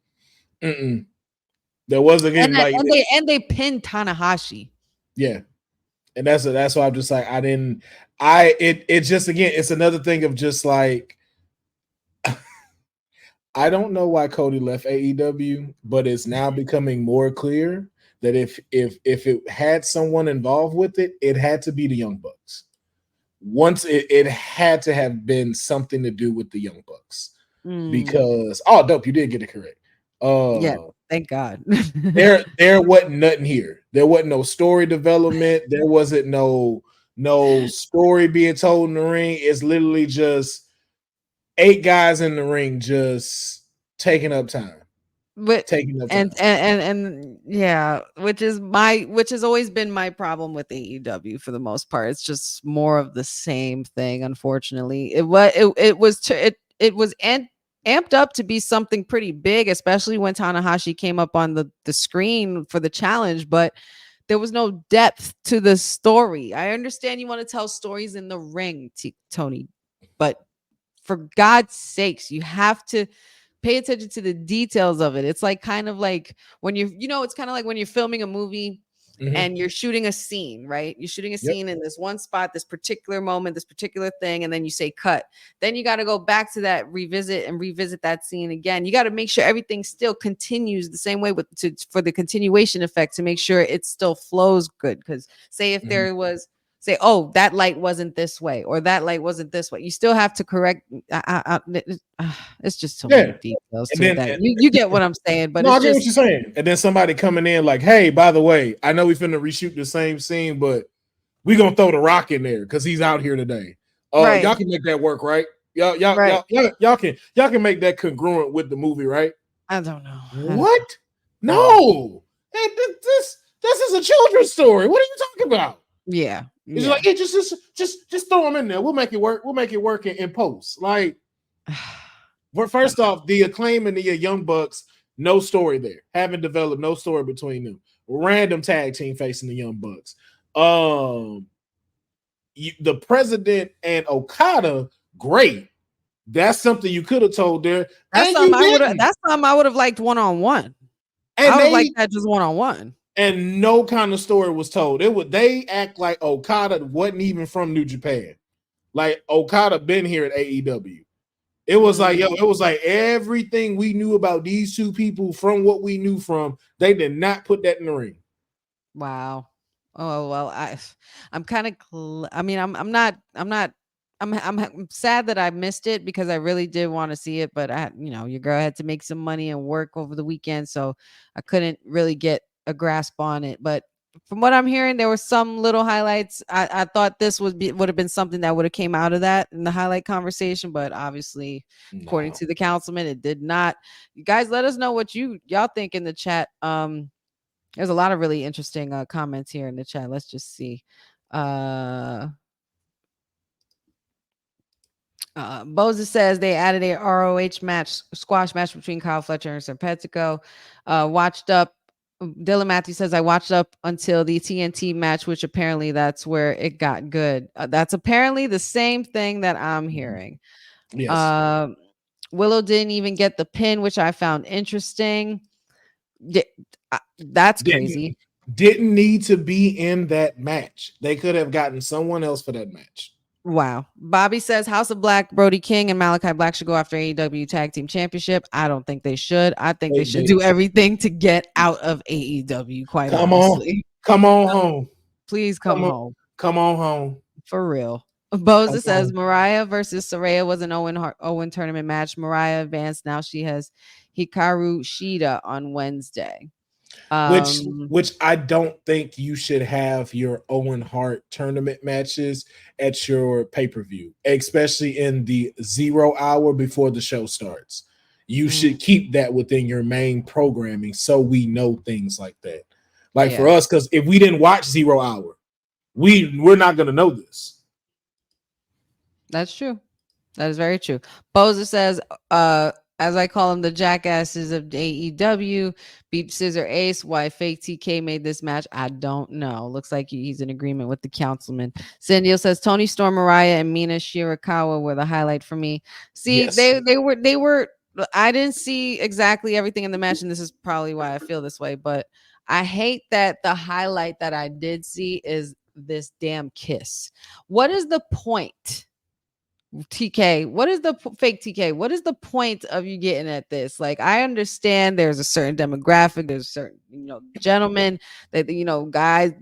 mm-mm. There wasn't And even like, they pinned Tanahashi. yeah. And that's why I'm just like, it's just, again, it's another thing of just like, I don't know why Cody left AEW, but it's now becoming more clear that if it had someone involved with it, it had to be the Young Bucks. Once it had to have been something to do with the Young Bucks. Because dope, you did get it correct. Yeah, thank God. there wasn't nothing here. There wasn't no story development. There wasn't no story being told in the ring. It's literally just 8 guys in the ring just taking up time. And yeah, which has always been my problem with AEW for the most part. It's just more of the same thing. Unfortunately, it was amped up to be something pretty big, especially when Tanahashi came up on the screen for the challenge, but there was no depth to the story. I understand you want to tell stories in the ring, Tony, but for God's sakes, you have to pay attention to the details of it. It's like kind of like when it's kind of like when you're filming a movie and you're shooting a scene, right? You're shooting a scene in this one spot, this particular moment, this particular thing, and then you say cut. Then you got to go back to that, revisit that scene again. You got to make sure everything still continues the same way for the continuation effect to make sure it still flows good. Because say if there was oh, that light wasn't this way or that light wasn't this way, you still have to correct. It's just so many details to that. You get what I'm saying, but I get what you're saying. And then somebody coming in like, hey, by the way, I know we finna reshoot the same scene, but we gonna throw the Rock in there because he's out here today. Right. Y'all can make that work, right? Y'all can make that congruent with the movie, right? I don't know. What? No. Hey, this is a children's story. What are you talking about? Yeah. It's like, just throw them in there. We'll make it work. We'll make it work in post. Like, first off, the Acclaim and the Young Bucks, no story there. Haven't developed no story between them. Random tag team facing the Young Bucks. The President and Okada, great. That's something you could have told there. That's something I would have liked one-on-one. I would like that just one-on-one. And no kind of story was told. They act like Okada wasn't even from New Japan. Like Okada been here at AEW. It was like, it was like everything we knew about these two people from what we knew from, they did not put that in the ring. Wow. Oh, well, I'm kind of, I'm sad that I missed it because I really did want to see it, but your girl had to make some money and work over the weekend. So I couldn't really get a grasp on it, but from what I'm hearing, there were some little highlights. I thought this would have been something that would have came out of that in the highlight conversation, but obviously, according to the councilman, it did not. You guys, let us know what y'all think in the chat. There's a lot of really interesting comments here in the chat. Let's just see. Boza says they added a ROH squash match between Kyle Fletcher and Serpentico. Watched up. Dylan Matthews says, I watched up until the TNT match, which apparently that's where it got good. That's apparently the same thing that I'm hearing. Yes. Willow didn't even get the pin, which I found interesting. That's crazy. Didn't need to be in that match. They could have gotten someone else for that match. Wow. Bobby says House of Black, Brody King, and Malachi Black should go after AEW Tag Team Championship. I don't think they should. I think they should do everything to get out of AEW, quite honestly. Come on home. Please come home. Come on home. For real. Boza says Mariah versus Saraya was an Owen tournament match. Mariah advanced. Now she has Hikaru Shida on Wednesday. Which I don't think you should have your Owen Hart tournament matches at your pay-per-view, especially in the 0 hour before the show starts. You should keep that within your main programming so we know things like that. Like for us, because if we didn't watch 0 hour, we're not going to know this. That's true. That is very true. Boza says as I call them, the jackasses of AEW, beat Scissor Ace. Why fake TK made this match, I don't know. Looks like he's in agreement with the councilman. Sandio says Tony Storm, Mariah, and Mina Shirakawa were the highlight for me. See, Yes. they were. I didn't see exactly everything in the match, and this is probably why I feel this way. But I hate that the highlight that I did see is this damn kiss. What is the point? TK, what is the fake TK? What is the point of you getting at this? Like, I understand there's a certain demographic, there's certain, gentlemen that, guys,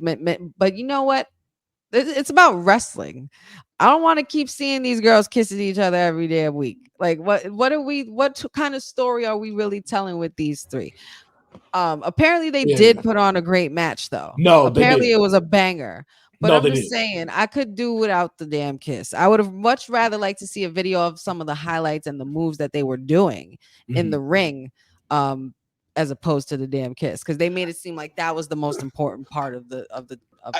but you know what? It's about wrestling. I don't want to keep seeing these girls kissing each other every day a week. Like, what kind of story are we really telling with these three? Apparently they did put on a great match though. No, apparently they did. it was a banger. But No, I'm they just did. saying, I could do without the damn kiss. I would have much rather liked to see a video of some of the highlights and the moves that they were doing in the ring, as opposed to the damn kiss, because they made it seem like that was the most important part of the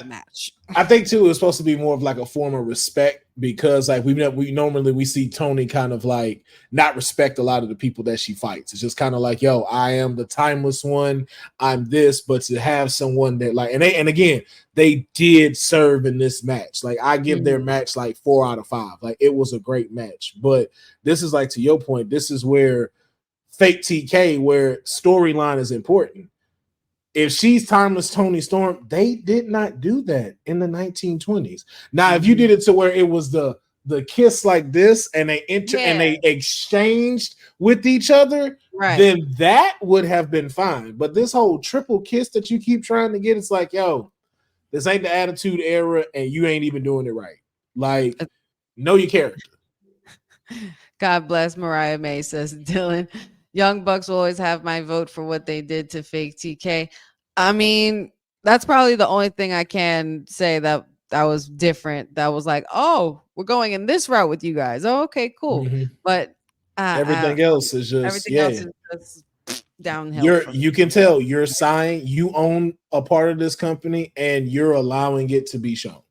match. I think too, it's supposed to be more of like a form of respect, because like we normally see Tony kind of like not respect a lot of the people that she fights. It's just kind of like, yo, I am the timeless one, I'm this. But to have someone that like, and again, they did serve in this match. Like, I give their match like 4 out of 5. Like, it was a great match. But this is like, to your point, this is where fake TK, where storyline is important. If she's timeless Tony Storm, they did not do that in the 1920s. Now, if you did it to where it was the kiss like this, and they and they exchanged with each other, then that would have been fine. But this whole triple kiss that you keep trying to get, it's like, yo, this ain't the Attitude Era, and you ain't even doing it right. Like, know your character. God bless Mariah May, says Dylan. Young Bucks will always have my vote for what they did to fake TK. I mean, that's probably the only thing I can say that was different. That was like, oh, we're going in this route with you guys. Oh, okay, cool. But everything else is just else is just downhill. You can tell you're signed. You own a part of this company, and you're allowing it to be shown.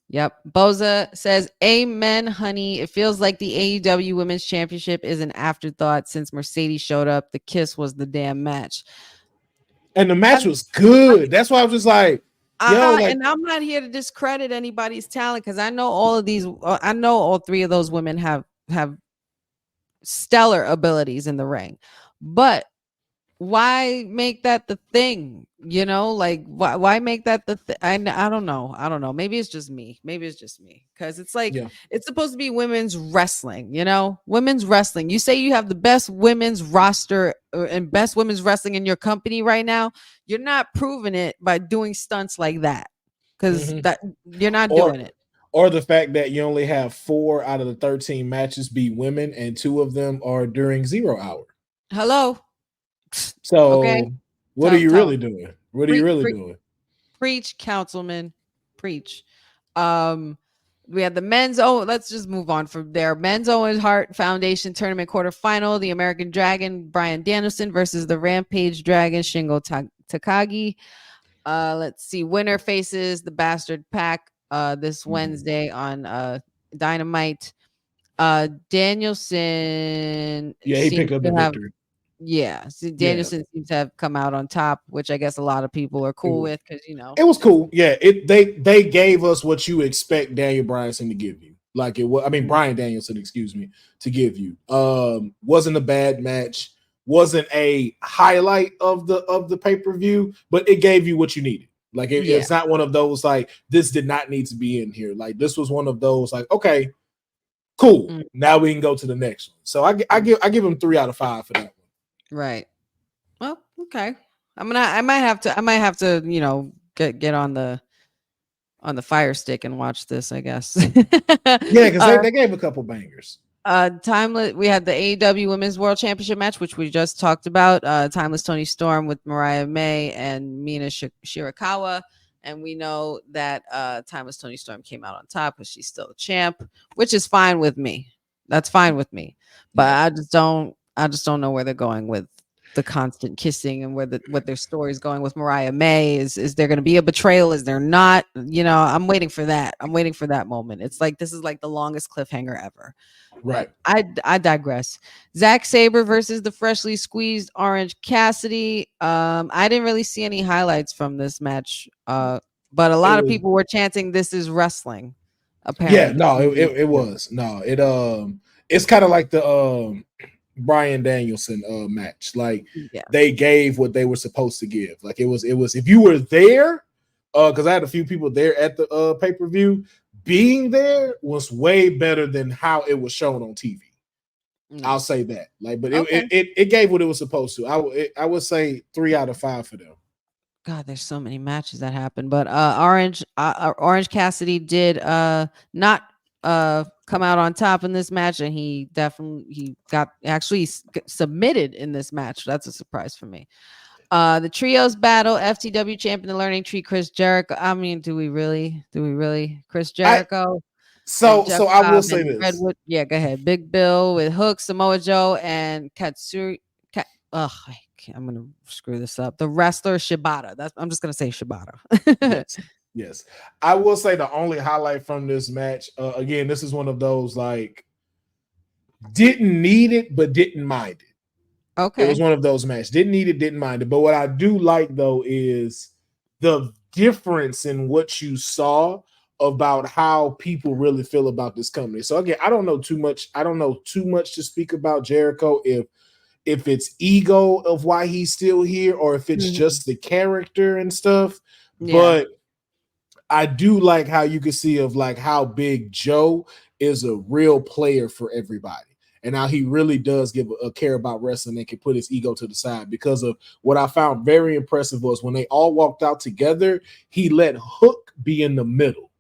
Yep. Boza says, amen, honey. It feels like the AEW Women's Championship is an afterthought since Mercedes showed up. The kiss was the damn match. And the match was good. That's why I was just like, yo. And I'm not here to discredit anybody's talent, because I know all of these. I know all three of those women have stellar abilities in the ring. But why make that the thing? Like, why make that the thing? I don't know. Maybe it's just me. Because it's like, it's supposed to be women's wrestling. Women's wrestling. You say you have the best women's roster and best women's wrestling in your company right now. You're not proving it by doing stunts like that, because that you're not doing it. Or the fact that you only have 4 out of the 13 matches be women, and 2 of them are during 0 hour. Hello. So what are you really doing? What are you really doing? Preach, councilman, preach. We had the men's. Let's just move on from there. Men's Owen Hart Foundation tournament quarterfinal. The American Dragon Bryan Danielson versus the Rampage Dragon Shingo Takagi. Let's see. Winner faces the Bastard Pack this Wednesday on Dynamite. Danielson. He picked up the victory. Yeah, so Danielson seems to have come out on top, which I guess a lot of people are cool with, because it was cool. Yeah, they gave us what you expect Daniel Bryan to give you. Like it was, Bryan Danielson, excuse me, to give you. Wasn't a bad match. Wasn't a highlight of the pay-per-view, but it gave you what you needed. Like it's not one of those like, this did not need to be in here. Like, this was one of those like, okay, cool. Now we can go to the next one. So I give him 3 out of 5 for that one. Right. Well, okay. I might have to, get on the Fire Stick and watch this, I guess. Because they gave a couple bangers. Timeless. We had the AEW Women's World Championship match, which we just talked about. Timeless Tony Storm with Mariah May and Mina Shirakawa. And we know that Timeless Tony Storm came out on top because she's still a champ, which is fine with me. That's fine with me. But I just don't know where they're going with the constant kissing and what their story is going with Mariah May. Is there going to be a betrayal? Is there not? I'm waiting for that. I'm waiting for that moment. It's like this is like the longest cliffhanger ever. Right. But I digress. Zack Sabre versus the freshly squeezed Orange Cassidy. I didn't really see any highlights from this match. But a lot of people were chanting, "This is wrestling." Apparently, yeah, no, it was no, it's kind of like the Bryan Danielson match. Like they gave what they were supposed to give. Like it was if you were there, because I had a few people there at the pay-per-view, being there was way better than how it was shown on TV. I'll say that. Like, but it gave what it was supposed to. I would say 3 out of 5 for them. God, there's so many matches that happened, but Orange Cassidy did not come out on top in this match, and he got actually submitted in this match. That's a surprise for me. The trios battle, FTW champion, the Learning Tree, Chris Jericho. I mean, do we really, Chris Jericho? So I will say this. Redwood, yeah, go ahead. Big Bill with Hook, Samoa Joe, and Katsuri. I'm gonna screw this up. The wrestler Shibata. I'm just gonna say Shibata. Yes. I will say the only highlight from this match. Again, this is one of those like didn't need it but didn't mind it. Okay, it was one of those matches. Didn't need it, didn't mind it. But what I do like though is the difference in what you saw about how people really feel about this company. So again, I don't know too much. I don't know too much to speak about Jericho if it's ego of why he's still here or if it's just the character and stuff. Yeah. But I do like how you can see of like how Big Joe is a real player for everybody and how he really does give a care about wrestling and can put his ego to the side. Because of what I found very impressive was when they all walked out together, he let Hook be in the middle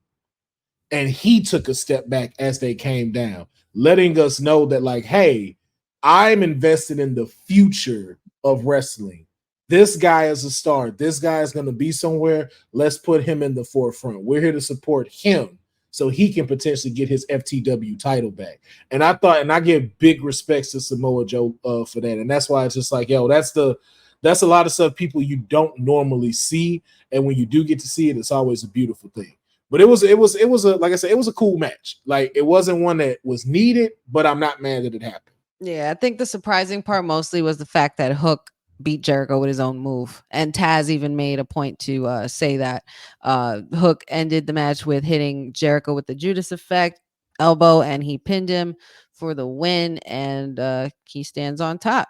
and he took a step back as they came down, letting us know that like, hey, I'm invested in the future of wrestling. This guy is a star. This guy is going to be somewhere. Let's put him in the forefront. We're here to support him so he can potentially get his FTW title back. And I give big respects to Samoa Joe for that. And that's why it's just like, yo, that's a lot of stuff people you don't normally see. And when you do get to see it, it's always a beautiful thing. But it was like I said, it was a cool match. Like it wasn't one that was needed, but I'm not mad that it happened. Yeah, I think the surprising part mostly was the fact that Hook beat Jericho with his own move. And Taz even made a point to say that Hook ended the match with hitting Jericho with the Judas effect elbow, and he pinned him for the win, and he stands on top.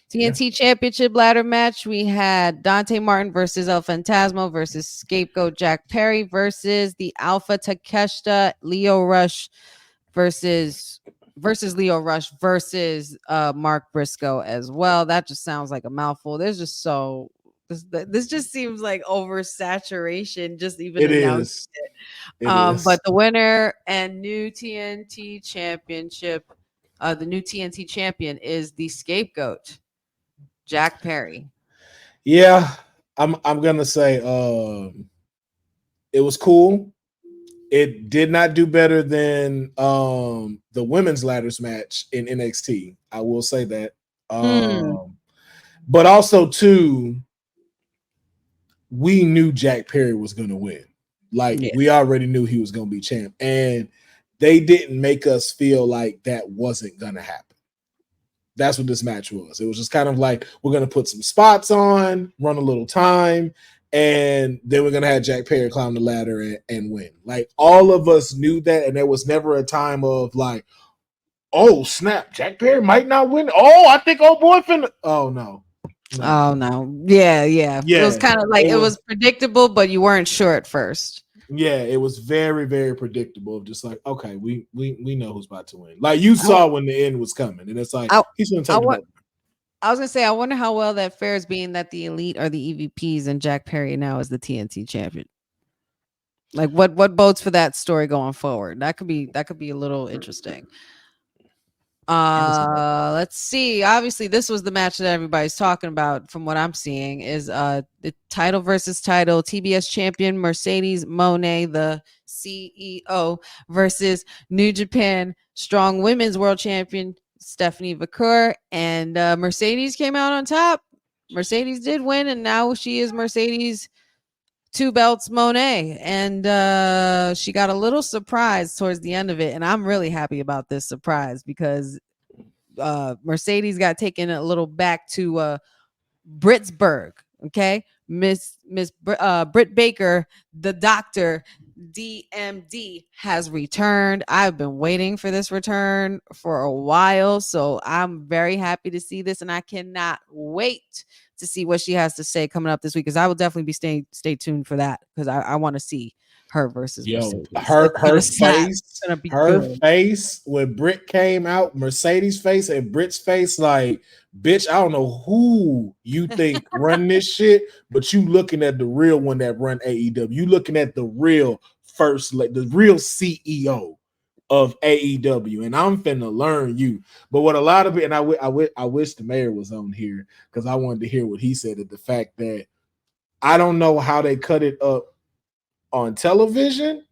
TNT Championship ladder match. We had Dante Martin versus El Fantasma versus Scapegoat Jack Perry versus the Alpha Takeshita Leo Rush versus Leo Rush versus Mark Briscoe as well. That just sounds like a mouthful. There's just this just seems like oversaturation. Just even announcing it. But the winner and new TNT championship, the new TNT champion is the Scapegoat, Jack Perry. Yeah, I'm gonna say it was cool. It did not do better than the women's ladders match in NXT. I will say that. But also, too, we knew Jack Perry was going to win. Like, we already knew he was going to be champ. And they didn't make us feel like that wasn't going to happen. That's what this match was. It was just kind of like, we're going to put some spots on, run a little time, and then we're going to have Jack Perry climb the ladder and win. Like, all of us knew that, and there was never a time of like, oh, snap, Jack Perry might not win. Oh, I think old boy finna. Oh, no. Oh, no. Yeah. It was kind of like, it was predictable, but you weren't sure at first. Yeah, it was very, very predictable. Just like, okay, we know who's about to win. Like, you saw when the end was coming, and it's like, he's going to take it. I was gonna say, I wonder how well that fares, being that the Elite are the EVPs and Jack Perry now is the TNT champion. Like, what bodes for that story going forward? That could be a little interesting. Let's see. Obviously, this was the match that everybody's talking about. From what I'm seeing, is the title versus title. TBS champion Mercedes Moné, the CEO, versus New Japan Strong Women's World Champion Stephanie Vacour, and Mercedes came out on top. Mercedes did win, and now she is Mercedes 2 belts Monet, and she got a little surprise towards the end of it, and I'm really happy about this surprise because Mercedes got taken a little back to Britsburg. Okay, Britt Baker, the doctor, DMD, has returned. I've been waiting for this return for a while, so I'm very happy to see this, and I cannot wait to see what she has to say coming up this week, because I will definitely be stay tuned for that, because I want to see her versus Mercedes. Her face when Britt came out, Mercedes' face and Britt's face, like, bitch, I don't know who you think run this shit, but you looking at the real one that run AEW. You looking at the real the real CEO of AEW, and I'm finna learn you. But what a lot of it, and I wish the mayor was on here, because I wanted to hear what he said, at the fact that I don't know how they cut it up on television.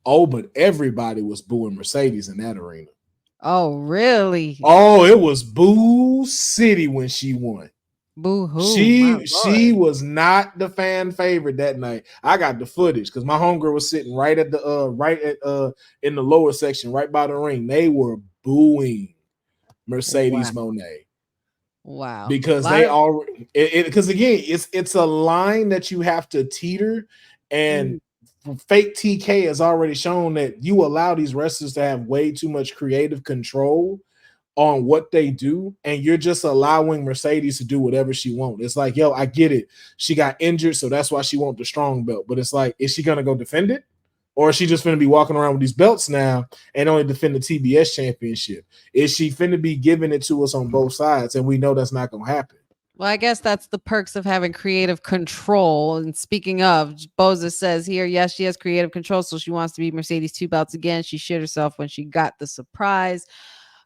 Oh, but everybody was booing Mercedes in that arena. Oh, really? Oh, it was Boo City when she won. Boo-hoo. She was not the fan favorite that night. I got the footage because my homegirl was sitting right at the in the lower section, right by the ring. They were booing Mercedes Moné. Wow. Because they already, because again, it's a line that you have to teeter, and fake TK has already shown that you allow these wrestlers to have way too much creative control on what they do, and you're just allowing Mercedes to do whatever she wants. It's like, yo, I get it. She got injured, so that's why she wants the strong belt. But it's like, is she gonna go defend it? Or is she just finna be walking around with these belts now and only defend the TBS championship? Is she finna be giving it to us on both sides? And we know that's not gonna happen. Well, I guess that's the perks of having creative control. And speaking of, Boza says here, yes, she has creative control, so she wants to be Mercedes 2 belts again. She shit herself when she got the surprise.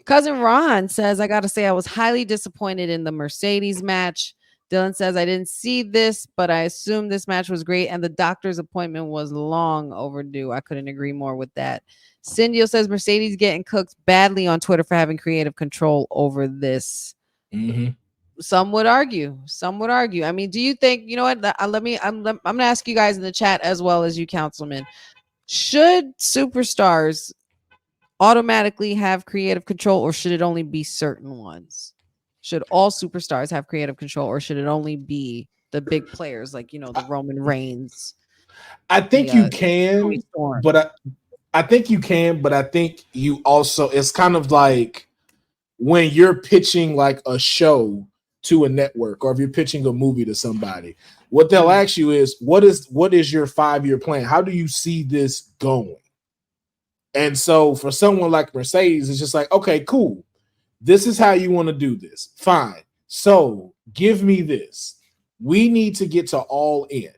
Cousin Ron says, I gotta say, I was highly disappointed in the Mercedes match. Dylan says, I didn't see this, but I assume this match was great, and the doctor's appointment was long overdue. I couldn't agree more with that. Cindy says, Mercedes getting cooked badly on Twitter for having creative control over this. Some would argue. I mean, do you think, you know what? I'm gonna ask you guys in the chat as well as you, councilmen. Should superstars automatically have creative control, or should it only be certain ones? Should all superstars have creative control, or should it only be the big players like, you know, the Roman Reigns? I think you can, but I think you can, but I think you also, it's kind of like when you're pitching like a show to a network, or if you're pitching a movie to somebody, what they'll ask you is, what is your 5-year plan? How do you see this going? And so for someone like Mercedes, it's just like, okay, cool. This is how you want to do this. Fine. So give me this. We need to get to All In,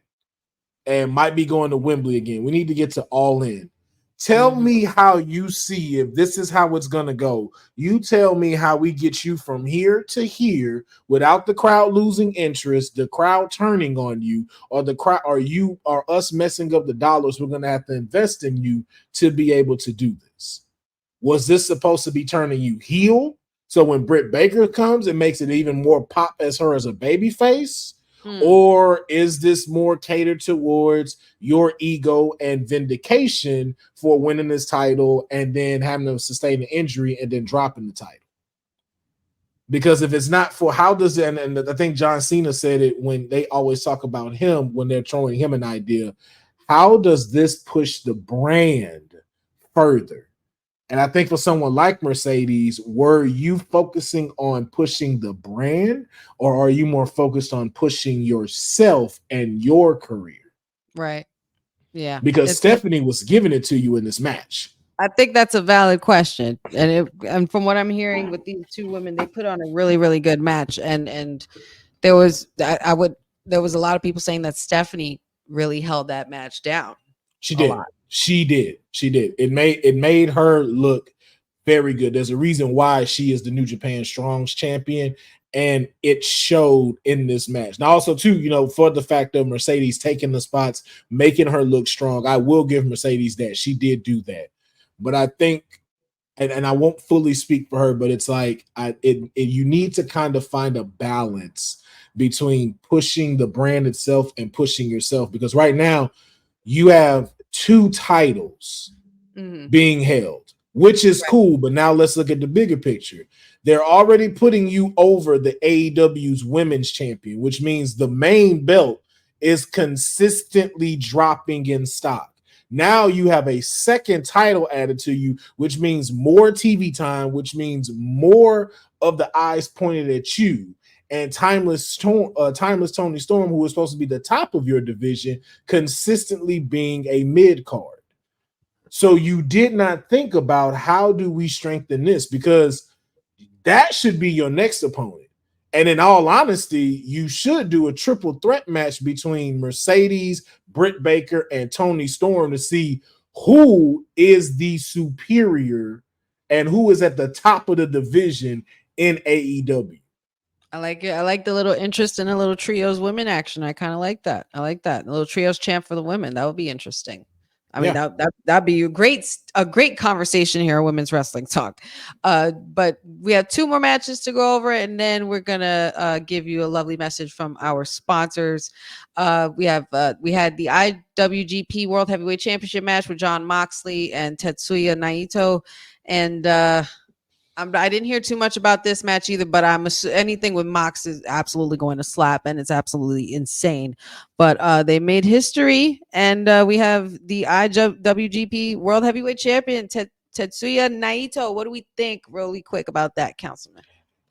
and might be going to Wembley again. We need to get to All In. Tell me how you see, if this is how it's going to go. You tell me how we get you from here to here without the crowd losing interest, the crowd turning on you, or the crowd, or us messing up the dollars we're going to have to invest in you to be able to do this. Was this supposed to be turning you heel? So when Britt Baker comes, it makes it even more pop as her as a baby face? Or is this more catered towards your ego and vindication for winning this title and then having to sustain an injury and then dropping the title? Because if it's not for, how does it, and I think John Cena said it when they always talk about him, when they're throwing him an idea, how does this push the brand further? And I think for someone like Mercedes, were you focusing on pushing the brand, or are you more focused on pushing yourself and your career? Right. Yeah. Because Stephanie was giving it to you in this match. I think that's a valid question. And from what I'm hearing with these two women, they put on a really, really good match. And there was a lot of people saying that Stephanie really held that match down. She did. She did. It made her look very good. There's a reason why she is the New Japan Strong's champion, and it showed in this match. Now, also too, you know, for the fact of Mercedes taking the spots, making her look strong, I will give Mercedes that. She did do that. But I think and I won't fully speak for her, but it's like you need to kind of find a balance between pushing the brand itself and pushing yourself, because right now you have two titles being held, which is cool. But now let's look at the bigger picture. They're already putting you over the AEW's women's champion, which means the main belt is consistently dropping in stock. Now you have a second title added to you, which means more TV time, which means more of the eyes pointed at you. And Timeless Tony Storm, who is supposed to be the top of your division, consistently being a mid card. So you did not think about how do we strengthen this, because that should be your next opponent. And in all honesty, you should do a triple threat match between Mercedes, Britt Baker, and Tony Storm to see who is the superior and who is at the top of the division in AEW. I like it. I like the little interest in a little trios women action. I kind of like that. I like that. A little trios champ for the women. That would be interesting. I mean, that'd be a great conversation here, Women's Wrestling Talk. But we have two more matches to go over, and then we're gonna give you a lovely message from our sponsors. We had the IWGP World Heavyweight Championship match with Jon Moxley and Tetsuya Naito, and I didn't hear too much about this match either, but anything with Mox is absolutely going to slap, and it's absolutely insane. But they made history, and we have the IWGP World Heavyweight Champion Tetsuya Naito. What do we think, really quick, about that, Councilman?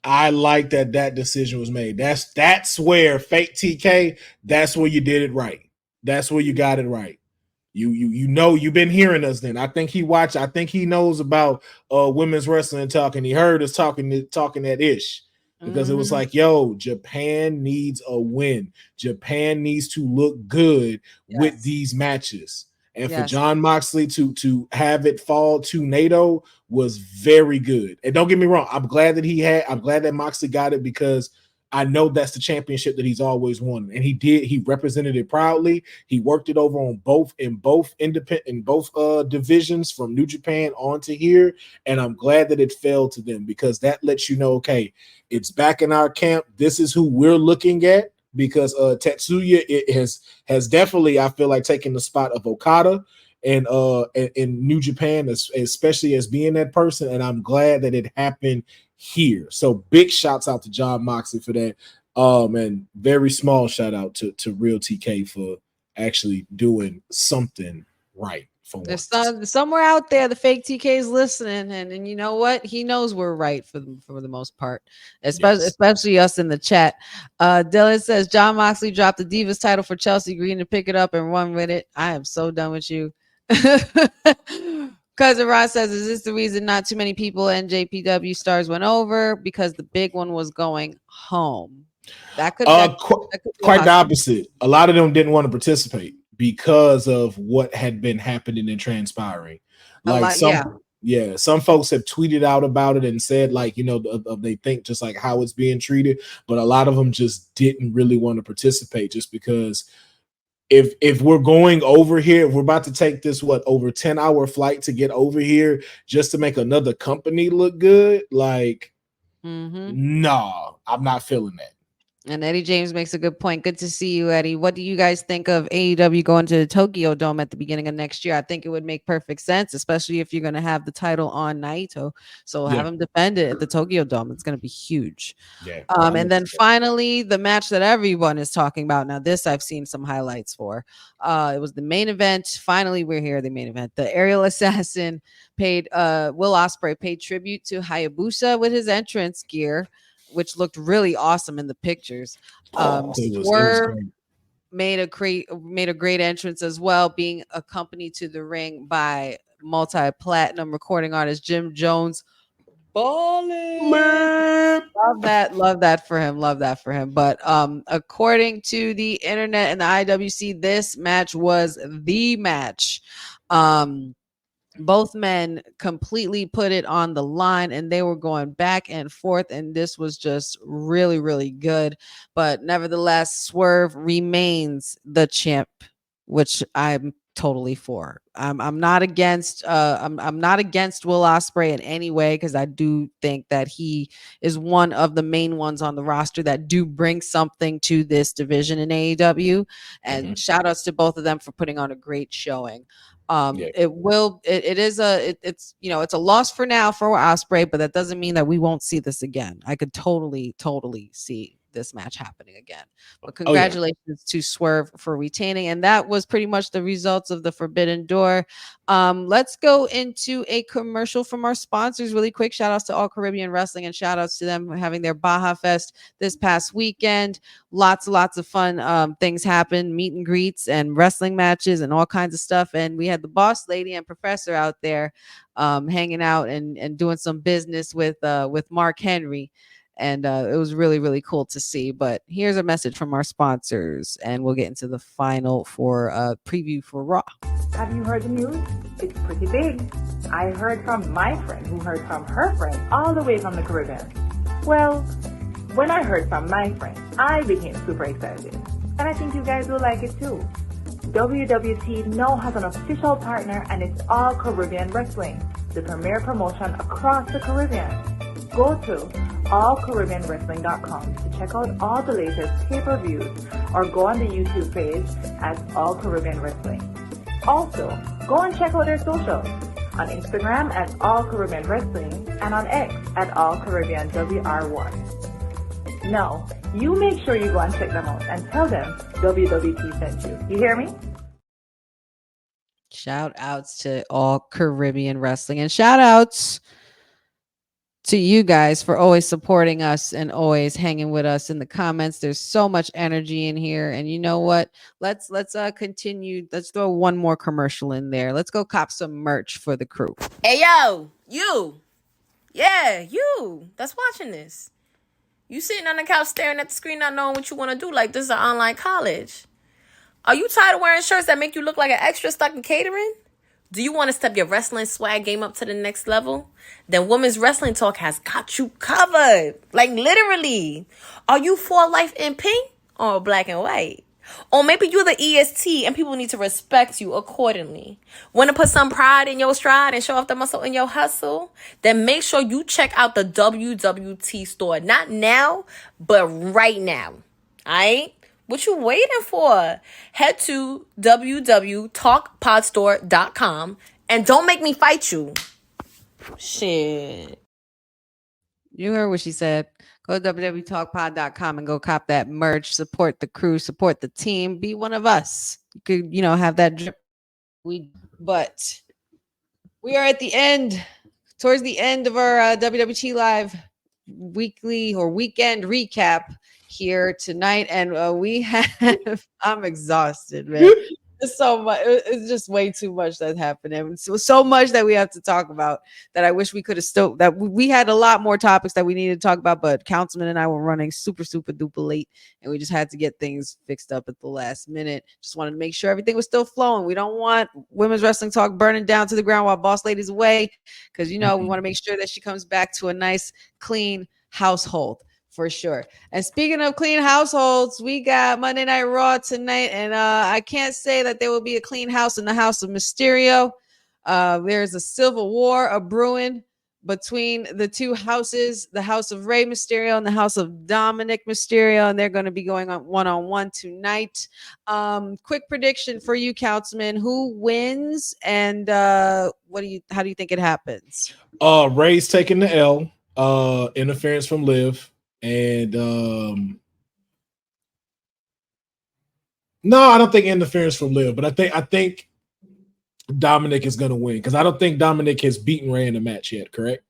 I like that decision was made. That's where fake TK. That's where you did it right. That's where you got it right. You know, you've been hearing us then. I think he watched, I think he knows about women's wrestling talk, and he heard us talking that ish, because it was like, yo, Japan needs a win. Japan needs to look good with these matches. And for Jon Moxley to have it fall to Naito was very good. And don't get me wrong, I'm glad that Moxley got it, because I know that's the championship that he's always wanted, and he represented it proudly. He worked it over in both divisions, from New Japan on to here, and I'm glad that it fell to them, because that lets you know, okay, it's back in our camp. This is who we're looking at, because Tetsuya has definitely, I feel like, taken the spot of Okada and in New Japan, especially as being that person, and I'm glad that it happened here. So big shouts out to Jon Moxley for that. And very small shout out to Real TK for actually doing something right for once. There's somewhere out there the fake TK is listening, and you know what? He knows we're right for the most part, especially us in the chat. Dylan says Jon Moxley dropped the Divas title for Chelsea Green to pick it up and run with it. I am so done with you. Cousin Ross says, is this the reason not too many people NJPW stars went over? Because the big one was going home. That could quite the opposite. A lot of them didn't want to participate because of what had been happening and transpiring. Like some folks have tweeted out about it and said, like, you know, they think just like how it's being treated, but a lot of them just didn't really want to participate, just because if we're going over here, if we're about to take this over 10-hour flight to get over here just to make another company look good, like, nah, I'm not feeling that. And Eddie James makes a good point. Good to see you, Eddie. What do you guys think of AEW going to the Tokyo Dome at the beginning of next year? I think it would make perfect sense, especially if you're going to have the title on Naito. So have him defend it at the Tokyo Dome. It's going to be huge. Yeah. And then finally, the match that everyone is talking about. Now, this I've seen some highlights for. It was the main event. Finally, we're here. The main event. The Aerial Assassin Will Ospreay paid tribute to Hayabusa with his entrance gear, which looked really awesome in the pictures. Swerve made a great entrance as well, being accompanied to the ring by multi-platinum recording artist Jim Jones. Balling. Love that for him. But according to the internet and the IWC, this match was the match. Both men completely put it on the line, and they were going back and forth, and this was just really, really good. But nevertheless, Swerve remains the champ, which I'm totally for. I'm not against I'm not against Will Ospreay in any way, because I do think that he is one of the main ones on the roster that do bring something to this division in AEW. And shout outs to both of them for putting on a great showing. It's a loss for now for Ospreay, but that doesn't mean that we won't see this again. I could totally see this match happening again. But congratulations to Swerve for retaining, and that was pretty much the results of the Forbidden Door. Let's go into a commercial from our sponsors really quick. Shout outs to All Caribbean Wrestling, and shout outs to them having their Baja Fest this past weekend. Lots of fun things happened, meet and greets and wrestling matches and all kinds of stuff. And we had the boss lady and professor out there hanging out and doing some business with Mark Henry. And it was really cool to see. But here's a message from our sponsors, and we'll get into the final for preview for Raw. Have you heard the news? It's pretty big. I heard from my friend who heard from her friend all the way from the Caribbean. Well, when I heard from my friend, I became super excited. And I think you guys will like it too. WWT now has an official partner, and it's All Caribbean Wrestling, the premier promotion across the Caribbean. Go to allcaribbeanwrestling.com to check out all the latest pay-per-views, or go on the YouTube page at All Caribbean Wrestling. Also, go and check out their socials on Instagram at All Caribbean Wrestling and on X at All Caribbean WR1. Now, you make sure you go and check them out and tell them WWT sent you. You hear me? Shout outs to All Caribbean Wrestling, and shout outs to you guys for always supporting us and always hanging with us in the comments. There's so much energy in here, and you know what? Let's continue. Let's throw one more commercial in there. Let's go cop some merch for the crew. Hey, yo, you. Yeah, you that's watching this. You sitting on the couch staring at the screen not knowing what you want to do, like this is an online college. Are you tired of wearing shirts that make you look like an extra stuck in catering? Do you want to step your wrestling swag game up to the next level? Then Women's Wrestling Talk has got you covered. Like literally. Are you for life in pink or black and white? Or maybe you're the EST and people need to respect you accordingly. Want to put some pride in your stride and show off the muscle in your hustle? Then make sure you check out the WWT store. Not now, but right now. Alright? What you waiting for? Head to www talkpodstore.com and don't make me fight you. Shit. You heard what she said. Go to www talkpod.com and go cop that merch. Support the crew, support the team. Be one of us. You could, have that drip. But we are at the end, towards the end of our WWT Live weekly or weekend recap here tonight, and we have I'm exhausted, man. It's so much. It's just way too much that happened, and so much that we have to talk about that I wish we could have still, that we had a lot more topics that we needed to talk about, but Councilman and I were running super duper late, and we just had to get things fixed up at the last minute. Just wanted to make sure everything was still flowing. We don't want Women's Wrestling Talk burning down to the ground while Boss Lady's away, because we want to make sure that she comes back to a nice clean household. For sure. And speaking of clean households, we got Monday Night Raw tonight, and I can't say that there will be a clean house in the house of Mysterio. There's a civil war brewing between the two houses, the house of Rey Mysterio and the house of Dominic Mysterio, and they're going to be going on one-on-one tonight. Quick prediction for you, Councilman: who wins, and how do you think it happens? Rey's taking the L. Interference from Liv. And no, I don't think interference from Liv, but I think Dominic is going to win, because I don't think Dominic has beaten Rey in a match yet. Correct?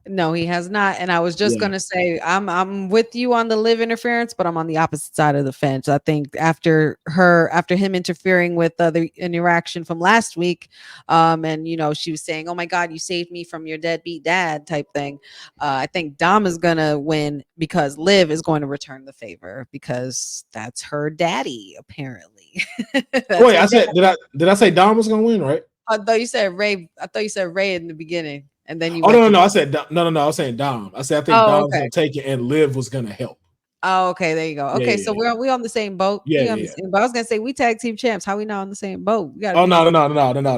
No, he has not. And I was just going to say, I'm with you on the Liv interference, but I'm on the opposite side of the fence. I think after him interfering with the interaction from last week, and she was saying, "Oh my God, you saved me from your deadbeat dad" type thing. I think Dom is going to win because Liv is going to return the favor, because that's her daddy, apparently. Wait, did I say Dom was going to win, right? I thought you said Rey in the beginning. And then you no, I said no. I was saying Dom. I said I think Dom's gonna take it and Liv was gonna help. Oh, okay, there you go. Okay, so we on the same boat. Yeah, We on the same boat. I was gonna say we tag team champs. How we not on the same boat? We gotta Oh be no.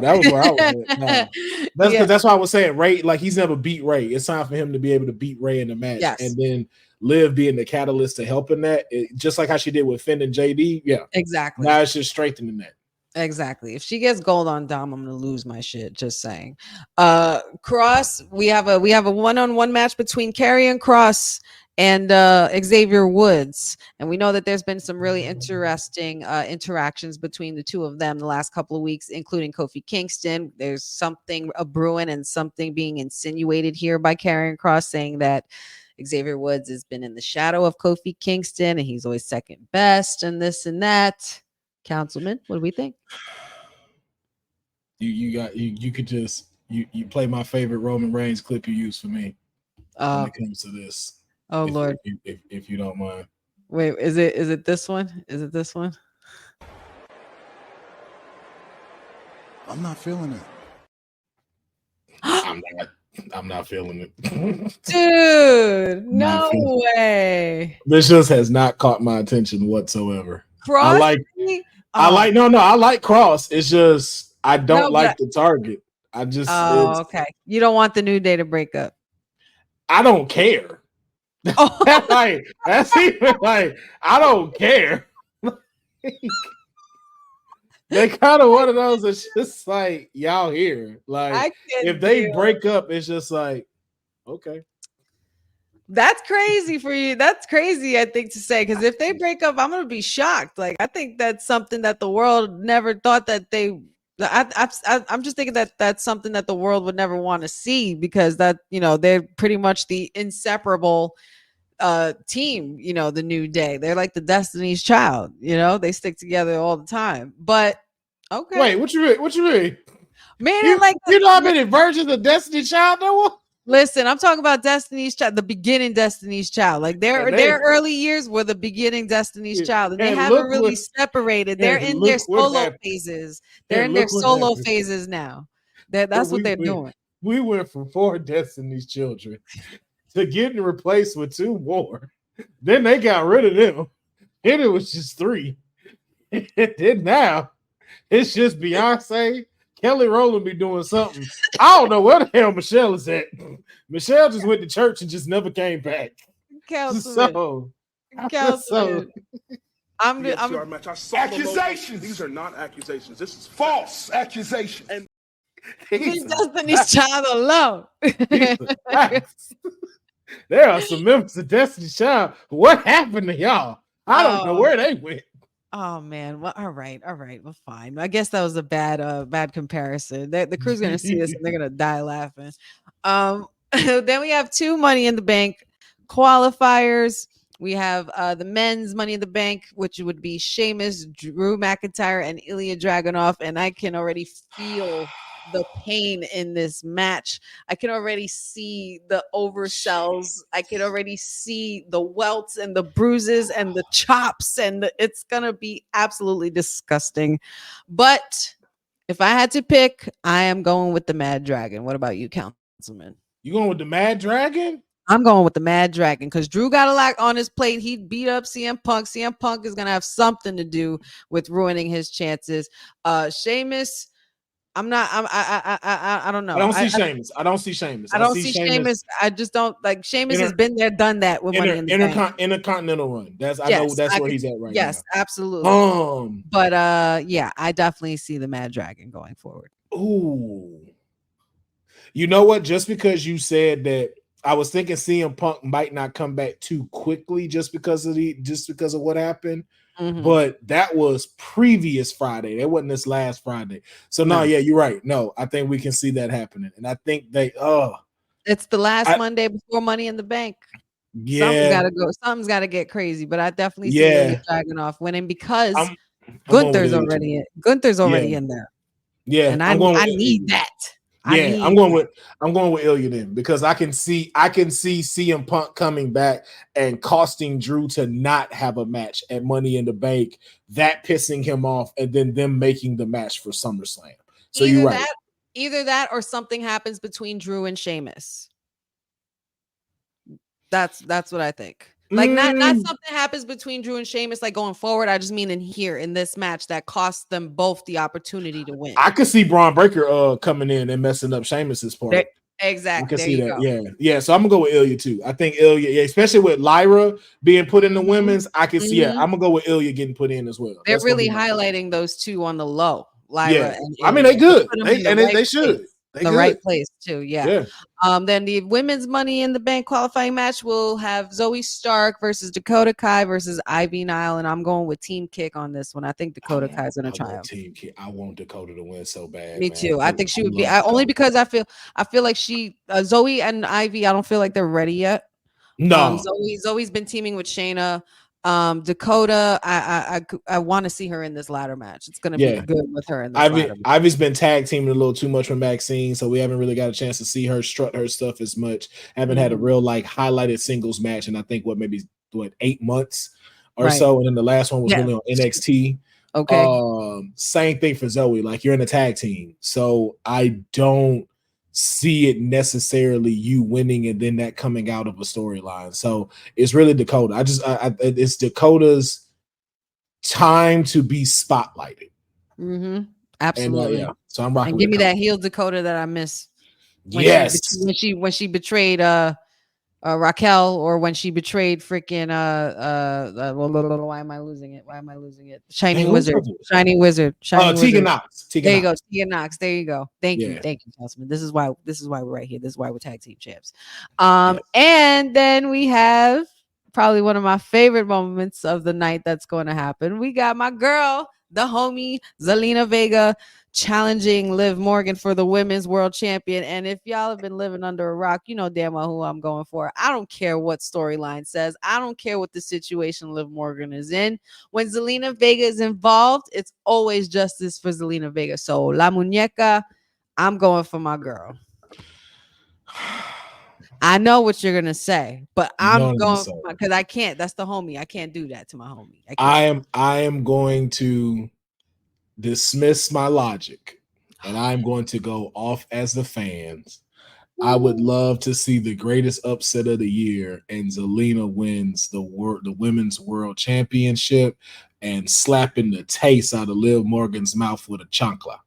That was where I was at. No. That's because that's why I was saying Ray, like he's never beat Ray. It's time for him to be able to beat Ray in the match. Yes. And then Liv being the catalyst to helping that, just like how she did with Finn and JD. Yeah. Exactly. Now it's just strengthening that. Exactly. If she gets gold on Dom, I'm gonna lose my shit. Just saying. Cross, we have a one-on-one match between Karrion Kross and Xavier Woods, and we know that there's been some really interesting interactions between the two of them the last couple of weeks, including Kofi Kingston. There's something brewing and something being insinuated here by Karrion Kross, saying that Xavier Woods has been in the shadow of Kofi Kingston and he's always second best and this and that. Councilman, what do we think? You could just you play my favorite Roman Reigns clip you use for me when it comes to this. Oh Lord, if you don't mind. Wait, is it this one? Is it this one? I'm not feeling it. I'm not feeling it. Dude, no way. This just has not caught my attention whatsoever. Cross? I like Cross. It's just I don't like the target. I just okay. You don't want the New Day to break up. I don't care. Oh. Like that's even like I don't care. They're kind of one of those. It's just like y'all here. Like if they break up, it's just like okay. That's crazy for you. That's crazy, I think, to say, because if they break up, I'm gonna be shocked. Like I think that's something that the world never thought that they. I'm just thinking that that's something that the world would never want to see, because that they're pretty much the inseparable team. The New Day. They're like the Destiny's Child. They stick together all the time. But okay. Wait, what you mean? Man, you know how many versions of Destiny's Child there were? Listen, I'm talking about Destiny's Child, the beginning Destiny's Child. Like their early years were the beginning Destiny's Child, and they haven't really separated. They're in their solo phases. They're in their solo phases now. That's what they're doing. We went from 4 Destiny's Children to getting replaced with 2 more. Then they got rid of them. Then it was just 3. Then now it's just Beyonce. Kelly Rowland be doing something. I don't know where the hell Michelle is at. Michelle just went to church and just never came back. Councilman. Accusations. These are not accusations. This is false accusation. And leave Destiny's Child alone. There are some members of Destiny's Child. What happened to y'all? I don't know where they went. Oh man. Well, all right. Well, fine. I guess that was a bad comparison. The crew's gonna see this and they're gonna die laughing. Then we have 2 Money in the Bank qualifiers. We have the men's Money in the Bank, which would be Sheamus, Drew McIntyre, and Ilya Dragunov. And I can already feel the pain in this match. I can already see the oversells. I can already see the welts and the bruises and the chops, and it's gonna be absolutely disgusting. But if I had to pick, I am going with the Mad Dragon. What about you, Councilman? You going with the Mad Dragon? I'm going with the Mad Dragon because Drew got a lot on his plate. He beat up CM Punk. CM Punk is gonna have something to do with ruining his chances. Sheamus, I don't know. I don't see Sheamus. I don't see Sheamus. I just don't like Sheamus has been there, done that with Money in the Bank. Intercontinental run. I know that's where he's at right now. Yes, absolutely. But yeah, I definitely see the Mad Dragon going forward. Ooh. You know what? Just because you said that, I was thinking CM Punk might not come back too quickly just because of what happened. Mm-hmm. But that was previous Friday. That wasn't this last Friday. So no, yeah, you're right. No, I think we can see that happening. And I think it's the last Monday before Money in the Bank. Yeah. Something's gotta get crazy. But I definitely see Ilya Dragunov winning because Gunther's already in there. Yeah. And I need that. I'm going with Ilya then, because I can see CM Punk coming back and costing Drew to not have a match at Money in the Bank, that pissing him off, and then them making the match for SummerSlam. So you're right. Either that or something happens between Drew and Sheamus. That's what I think. Like not something happens between Drew and Sheamus like going forward. I just mean in here in this match that costs them both the opportunity to win. I could see Braun Breaker coming in and messing up Sheamus's part. Exactly. I can there see you that. go. Yeah. So I'm gonna go with Ilya too. I think Ilya, especially with Lyra being put in the women's, I can see. Yeah, I'm gonna go with Ilya getting put in as well. They're That's gonna really be my highlighting those two on the low. Lyra Yeah. and I mean, Ilya. they good. Put them in the They right should. place. They The good. right place too. Yeah. Yeah. Then the women's Money in the Bank qualifying match will have Zoe Stark versus Dakota Kai versus Ivy Nile, and I'm going with Team Kick on this one. I think Dakota Kai is going to triumph. Team Kick. I want Dakota to win so bad. Me man. too. I think she would be only because I feel like Zoe and Ivy. I don't feel like they're ready yet. No. Zoe's been teaming with Shayna. Dakota, I want to see her in this ladder match. It's going to be good with her in this ladder match. Ivy's been tag teaming a little too much with Maxine, so we haven't really got a chance to see her strut her stuff as much. Haven't had a real like highlighted singles match, and I think maybe 8 months or so. And then the last one was really on NXT. Okay. Same thing for Zoe. Like you're in a tag team, so I don't see it necessarily you winning and then that coming out of a storyline. So it's really Dakota. It's Dakota's time to be spotlighted. Absolutely. And, so I'm rocking. And give me that heel Dakota that I miss. When she betrayed Raquel, or when she betrayed freaking why am I losing it? Shining Wizard. Tegan Knox. There you go. Tegan Knox. There you go. Thank you, Councilman. This is why we're right here. This is why we're tag team champs. And then we have probably one of my favorite moments of the night that's going to happen. We got my girl, the homie Zelina Vega, challenging Liv Morgan for the women's world champion. And if y'all have been living under a rock, you know damn well who I'm going for. I don't care what storyline says. I don't care what the situation Liv Morgan is in. When Zelina Vega is involved, it's always justice for Zelina Vega. So La Muñeca, I'm going for my girl. I know what you're gonna say, but I'm going because I can't. That's the homie. I can't do that to my homie. I am going to dismiss my logic, and I'm going to go off as the fans. I would love to see the greatest upset of the year, and Zelina wins the women's world championship, and slapping the taste out of Liv Morgan's mouth with a chancla.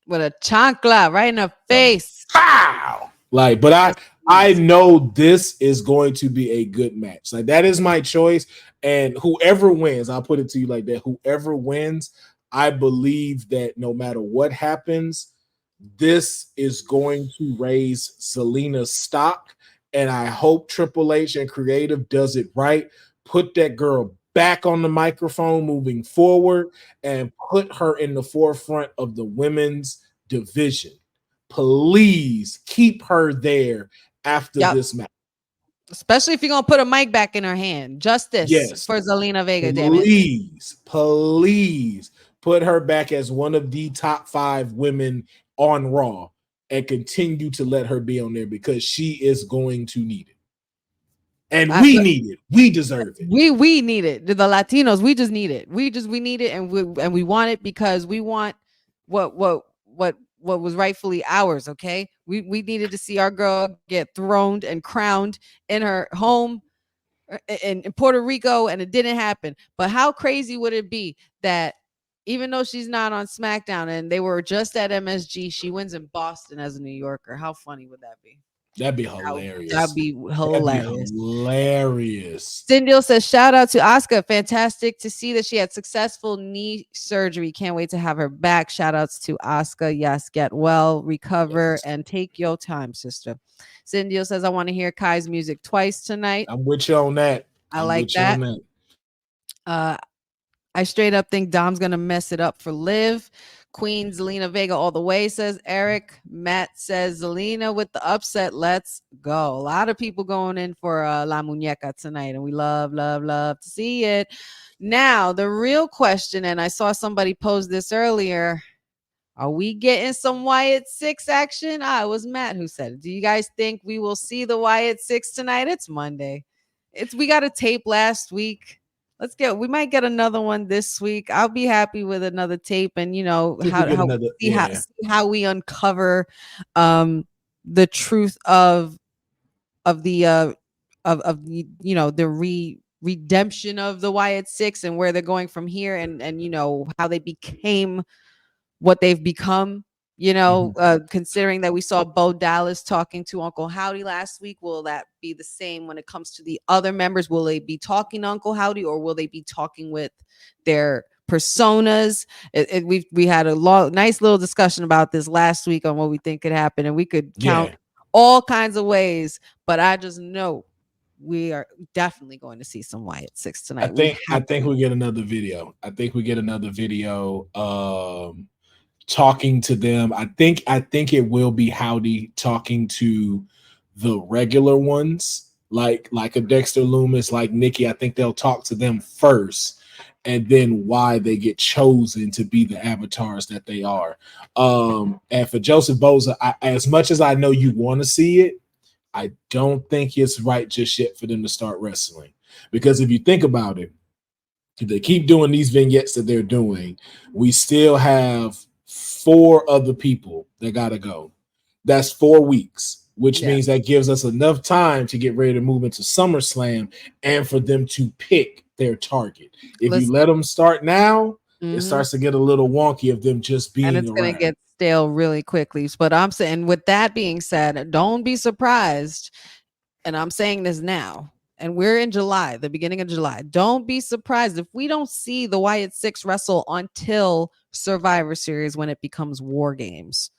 Right in her face. Pow! But I know this is going to be a good match. Like that is my choice, and whoever wins, I'll put it to you like that. Whoever wins, I believe that no matter what happens, this is going to raise Zelina's stock, and I hope Triple H and Creative does it right. Put that girl back on the microphone moving forward and put her in the forefront of the women's division. Please keep her there after this match. Especially if you're going to put a mic back in her hand. Justice for Zelina Vega, Please put her back as one of the top 5 women on Raw and continue to let her be on there because she is going to need it. And we need it. We deserve it. We need it. The Latinos, we just need it. We need it, and we want it because we want what was rightfully ours. Okay, we needed to see our girl get throned and crowned in her home in Puerto Rico, and it didn't happen. But how crazy would it be that even though she's not on SmackDown and they were just at MSG, she wins in Boston as a New Yorker? How funny would that be? That'd be hilarious. That'd be hilarious. Cindy says, shout out to Asuka. Fantastic to see that she had successful knee surgery. Can't wait to have her back. Shout outs to Asuka. Yes, get well, recover, and take your time, sister. Cindy says, I want to hear Kai's music twice tonight. I'm with you on that. I like that. I straight up think Dom's going to mess it up for Liv. Queen Zelina Vega all the way, says Eric. Matt says Zelina with the upset. Let's go. A lot of people going in for La Muñeca tonight, and we love to see it. Now, the real question, and I saw somebody pose this earlier, are we getting some Wyatt 6 action? It was Matt who said it. Do you guys think we will see the Wyatt 6 tonight? It's Monday. We got a tape last week. We might get another one this week. I'll be happy with another tape, and how we uncover the truth of the redemption of the Wyatt Six and where they're going from here, and how they became what they've become. Considering that we saw Bo Dallas talking to Uncle Howdy last week, will that be the same when it comes to the other members? Will they be talking to Uncle Howdy, or will they be talking with their personas? We had a nice little discussion about this last week on what we think could happen, and we could count all kinds of ways, but I just know we are definitely going to see some Wyatt Six tonight. I think we get another video. Talking to them. I think it will be Howdy talking to the regular ones, like a Dexter Loomis, like Nikki. I think they'll talk to them first, and then why they get chosen to be the avatars that they are. And for Joseph Boza, as much as I know you want to see it, I don't think it's right just yet for them to start wrestling, because if you think about it, if they keep doing these vignettes that they're doing, we still have 4 other people that gotta go. That's 4 weeks, which means that gives us enough time to get ready to move into SummerSlam and for them to pick their target. If you let them start now, it starts to get a little wonky of them just being, and it's going to get stale really quickly. But I'm saying, with that being said, don't be surprised, and I'm saying this now, and we're in July, the beginning of July. Don't be surprised if we don't see the Wyatt Six wrestle until Survivor Series, when it becomes War Games.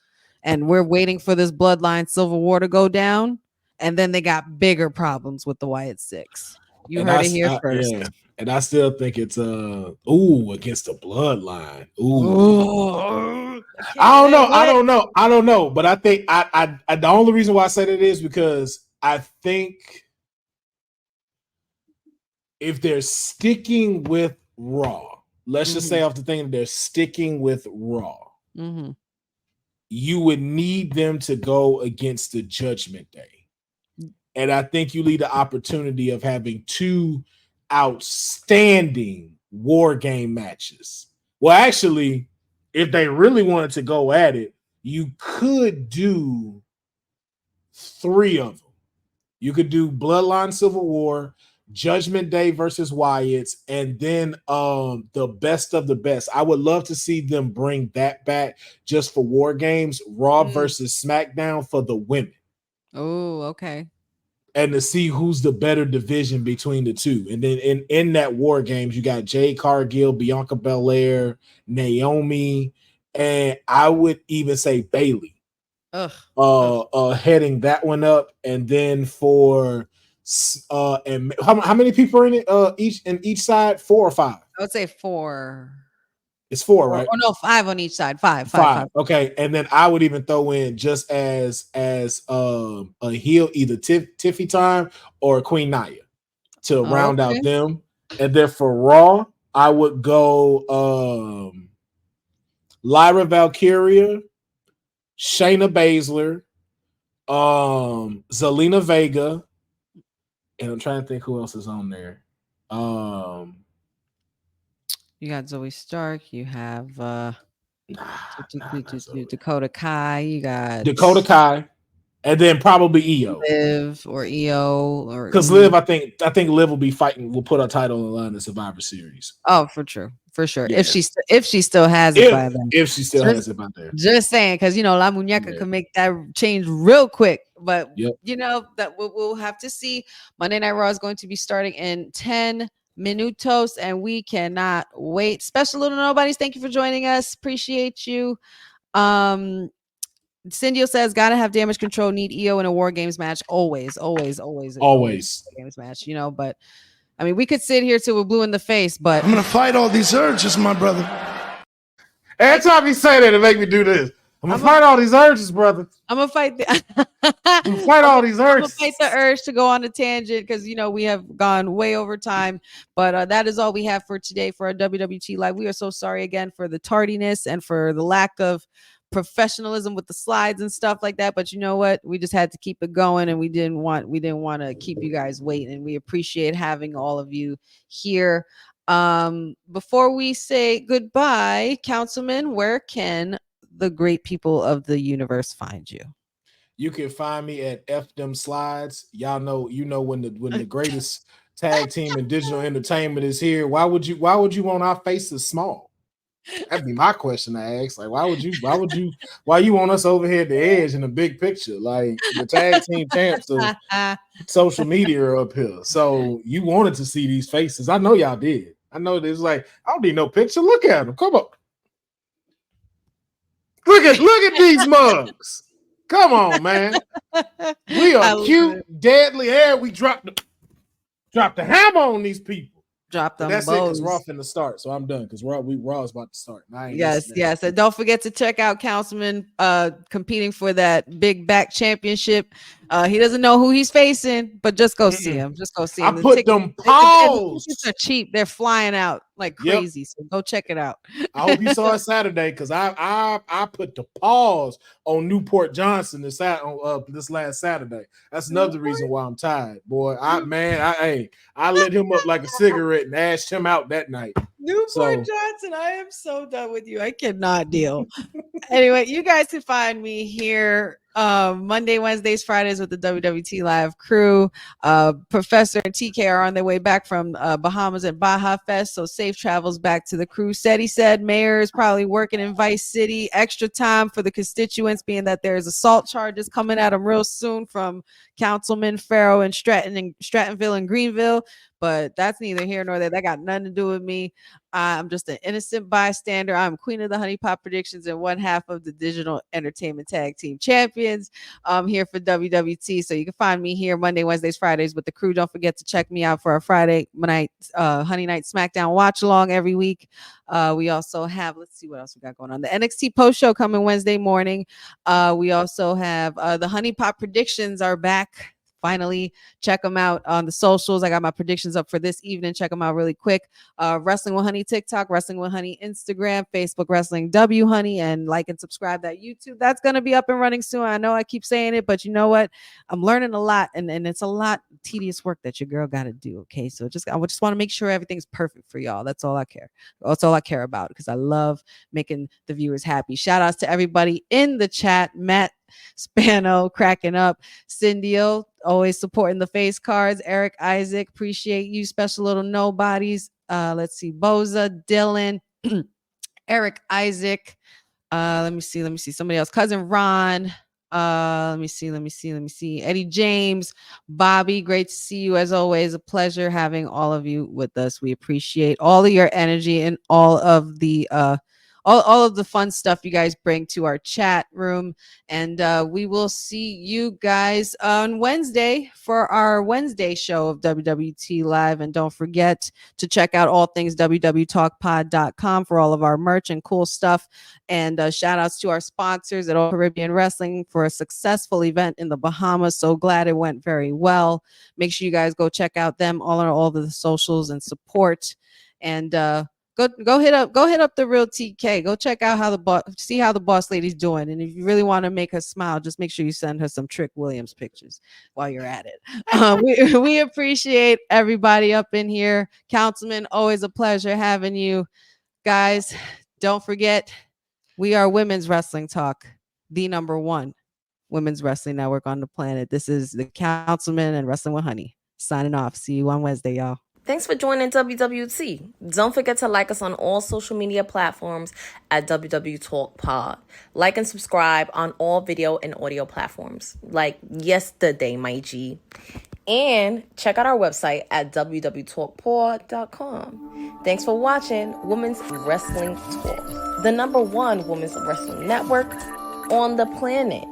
And we're waiting for this Bloodline Civil War to go down. And then they got bigger problems with the Wyatt Six. You heard it here first. Yeah. And I still think it's against the Bloodline. Ooh. I don't know. But I think I the only reason why I said it is because I think if they're sticking with Raw, let's just say off the thing, they're sticking with Raw. You would need them to go against the Judgment Day. And I think you leave the opportunity of having 2 outstanding War Game matches. Well, actually, if they really wanted to go at it, you could do 3 of them. You could do Bloodline Civil War, Judgment Day versus Wyatt's, and then the best of the best. I would love to see them bring that back just for War Games, Raw versus SmackDown for the women. Oh, okay. And to see who's the better division between the 2. And then in that War Games, you got Jade Cargill, Bianca Belair, Naomi, and I would even say Bayley. Heading that one up. And then for and how many people are in it? Each side, 4 or 5? I would say 4. It's 4, right? Oh no, 5 on each side. 5. Okay, and then I would even throw in just as a heel, either Tiffy Time or Queen Nia to round out them. And then for Raw, I would go Lyra Valkyria, Shayna Baszler, Zelina Vega, and I'm trying to think who else is on there. You got Zoe Stark. You have Dakota Kai. You got Dakota Kai, and then probably Io, Liv or Io, or because Liv, I think Liv will be fighting. We'll put a title on the line in Survivor Series. Oh, for sure. Yeah. If she still has it by then. If she still has it by there. Just saying, because La Muñeca can make that change real quick. But that we'll have to see. Monday Night Raw is going to be starting in 10 minutos, and we cannot wait. Special little nobodies, thank you for joining us. Appreciate you. Cindy says, gotta have damage control, need EO in a War Games match. Always games match, but I mean, we could sit here till we're blue in the face, but I'm gonna fight all these urges, my brother. Every time you say that, it make me do this. I'm gonna fight all these urges, brother. I'm gonna fight all these urges. I'm gonna fight the urge to go on a tangent because we have gone way over time. But that is all we have for today for our WWT Live. We are so sorry again for the tardiness and for the lack of professionalism with the slides and stuff like that. But you know what? We just had to keep it going, and we didn't want to keep you guys waiting. And we appreciate having all of you here. Before we say goodbye, Councilman, where can the great people of the universe find you? You can find me at F them slides. Y'all know, when the greatest tag team and digital entertainment is here. Why would you want our faces small? That'd be my question to ask. Like, why you want us over here at the edge in the big picture? Like the tag team champs of social media are up here. So you wanted to see these faces. I know y'all did. I know there's like, I don't need no picture. Look at them. Come on. Look at these mugs. Come on, man. We are cute, deadly air. We dropped the hammer on these people. Drop them. That's it, because Raw finna start. So I'm done because Raw is about to start. Yes. And don't forget to check out Councilman competing for that big back championship. He doesn't know who he's facing, but just go see him. Just go see him. I put them paws. The tickets are cheap. They're flying out like crazy. Yep. So go check it out. I hope you saw it Saturday because I put the pause on Newport Johnson this last Saturday. That's another reason why I'm tired, boy. I lit him up like a cigarette and ashed him out that night. Newport Johnson, I am so done with you. I cannot deal. Anyway, you guys can find me here Monday, Wednesdays, Fridays with the WWT Live crew. Professor and TK are on their way back from Bahamas at Baja Fest, so safe travels back to the crew. He said Mayor is probably working in Vice City. Extra time for the constituents, being that there's assault charges coming at him real soon from Councilman PHAROAH in Strattonville and Greenville. But that's neither here nor there. That got nothing to do with me. I'm just an innocent bystander. I'm queen of the Honey Pot predictions and one half of the digital entertainment tag team champions. I'm here for WWT. So you can find me here Monday, Wednesdays, Fridays with the crew. Don't forget to check me out for our Friday night, Honey Night SmackDown watch along every week. We also have, let's see what else we got going on. The NXT post show coming Wednesday morning. We also have the Honey Pot predictions are back. Finally, check them out on the socials. I got my predictions up for this evening. Check them out really quick. Wrestling with Honey TikTok, Wrestling with Honey Instagram, Facebook Wrestling W Honey, and like and subscribe that YouTube. That's going to be up and running soon. I know I keep saying it, but you know what? I'm learning a lot, and it's a lot of tedious work that your girl got to do. Okay, so I just want to make sure everything's perfect for y'all. That's all I care. That's all I care about because I love making the viewers happy. Shout outs to everybody in the chat. Matt Spano cracking up, Cindy always supporting the face cards, Eric Isaac, appreciate you, special little nobodies. Let's see, Boza, Dylan, Eric Isaac, let me see somebody else, cousin Ron, let me see Eddie James, Bobby, great to see you as always. A pleasure having all of you with us. We appreciate all of your energy and all of the all of the fun stuff you guys bring to our chat room. And we will see you guys on Wednesday for our Wednesday show of WWT Live. And don't forget to check out all things wwtalkpod.com for all of our merch and cool stuff. And shout outs to our sponsors at All Caribbean Wrestling for a successful event in the Bahamas. So glad it went very well. Make sure you guys go check out them all on all of the socials and support. And Go hit up the real TK. Go check out how the boss lady's doing. And if you really want to make her smile, just make sure you send her some Trick Williams pictures while you're at it. We appreciate everybody up in here. Councilman, always a pleasure having you guys. Don't forget, we are Women's Wrestling Talk, the #1 women's wrestling network on the planet. This is the Councilman and Wrestling with Honey signing off. See you on Wednesday, y'all. Thanks for joining WWT. Don't forget to like us on all social media platforms at WWTalkPod. Like and subscribe on all video and audio platforms like yesterday, my G. And check out our website at wwtalkpod.com. Thanks for watching Women's Wrestling Talk, the #1 women's wrestling network on the planet.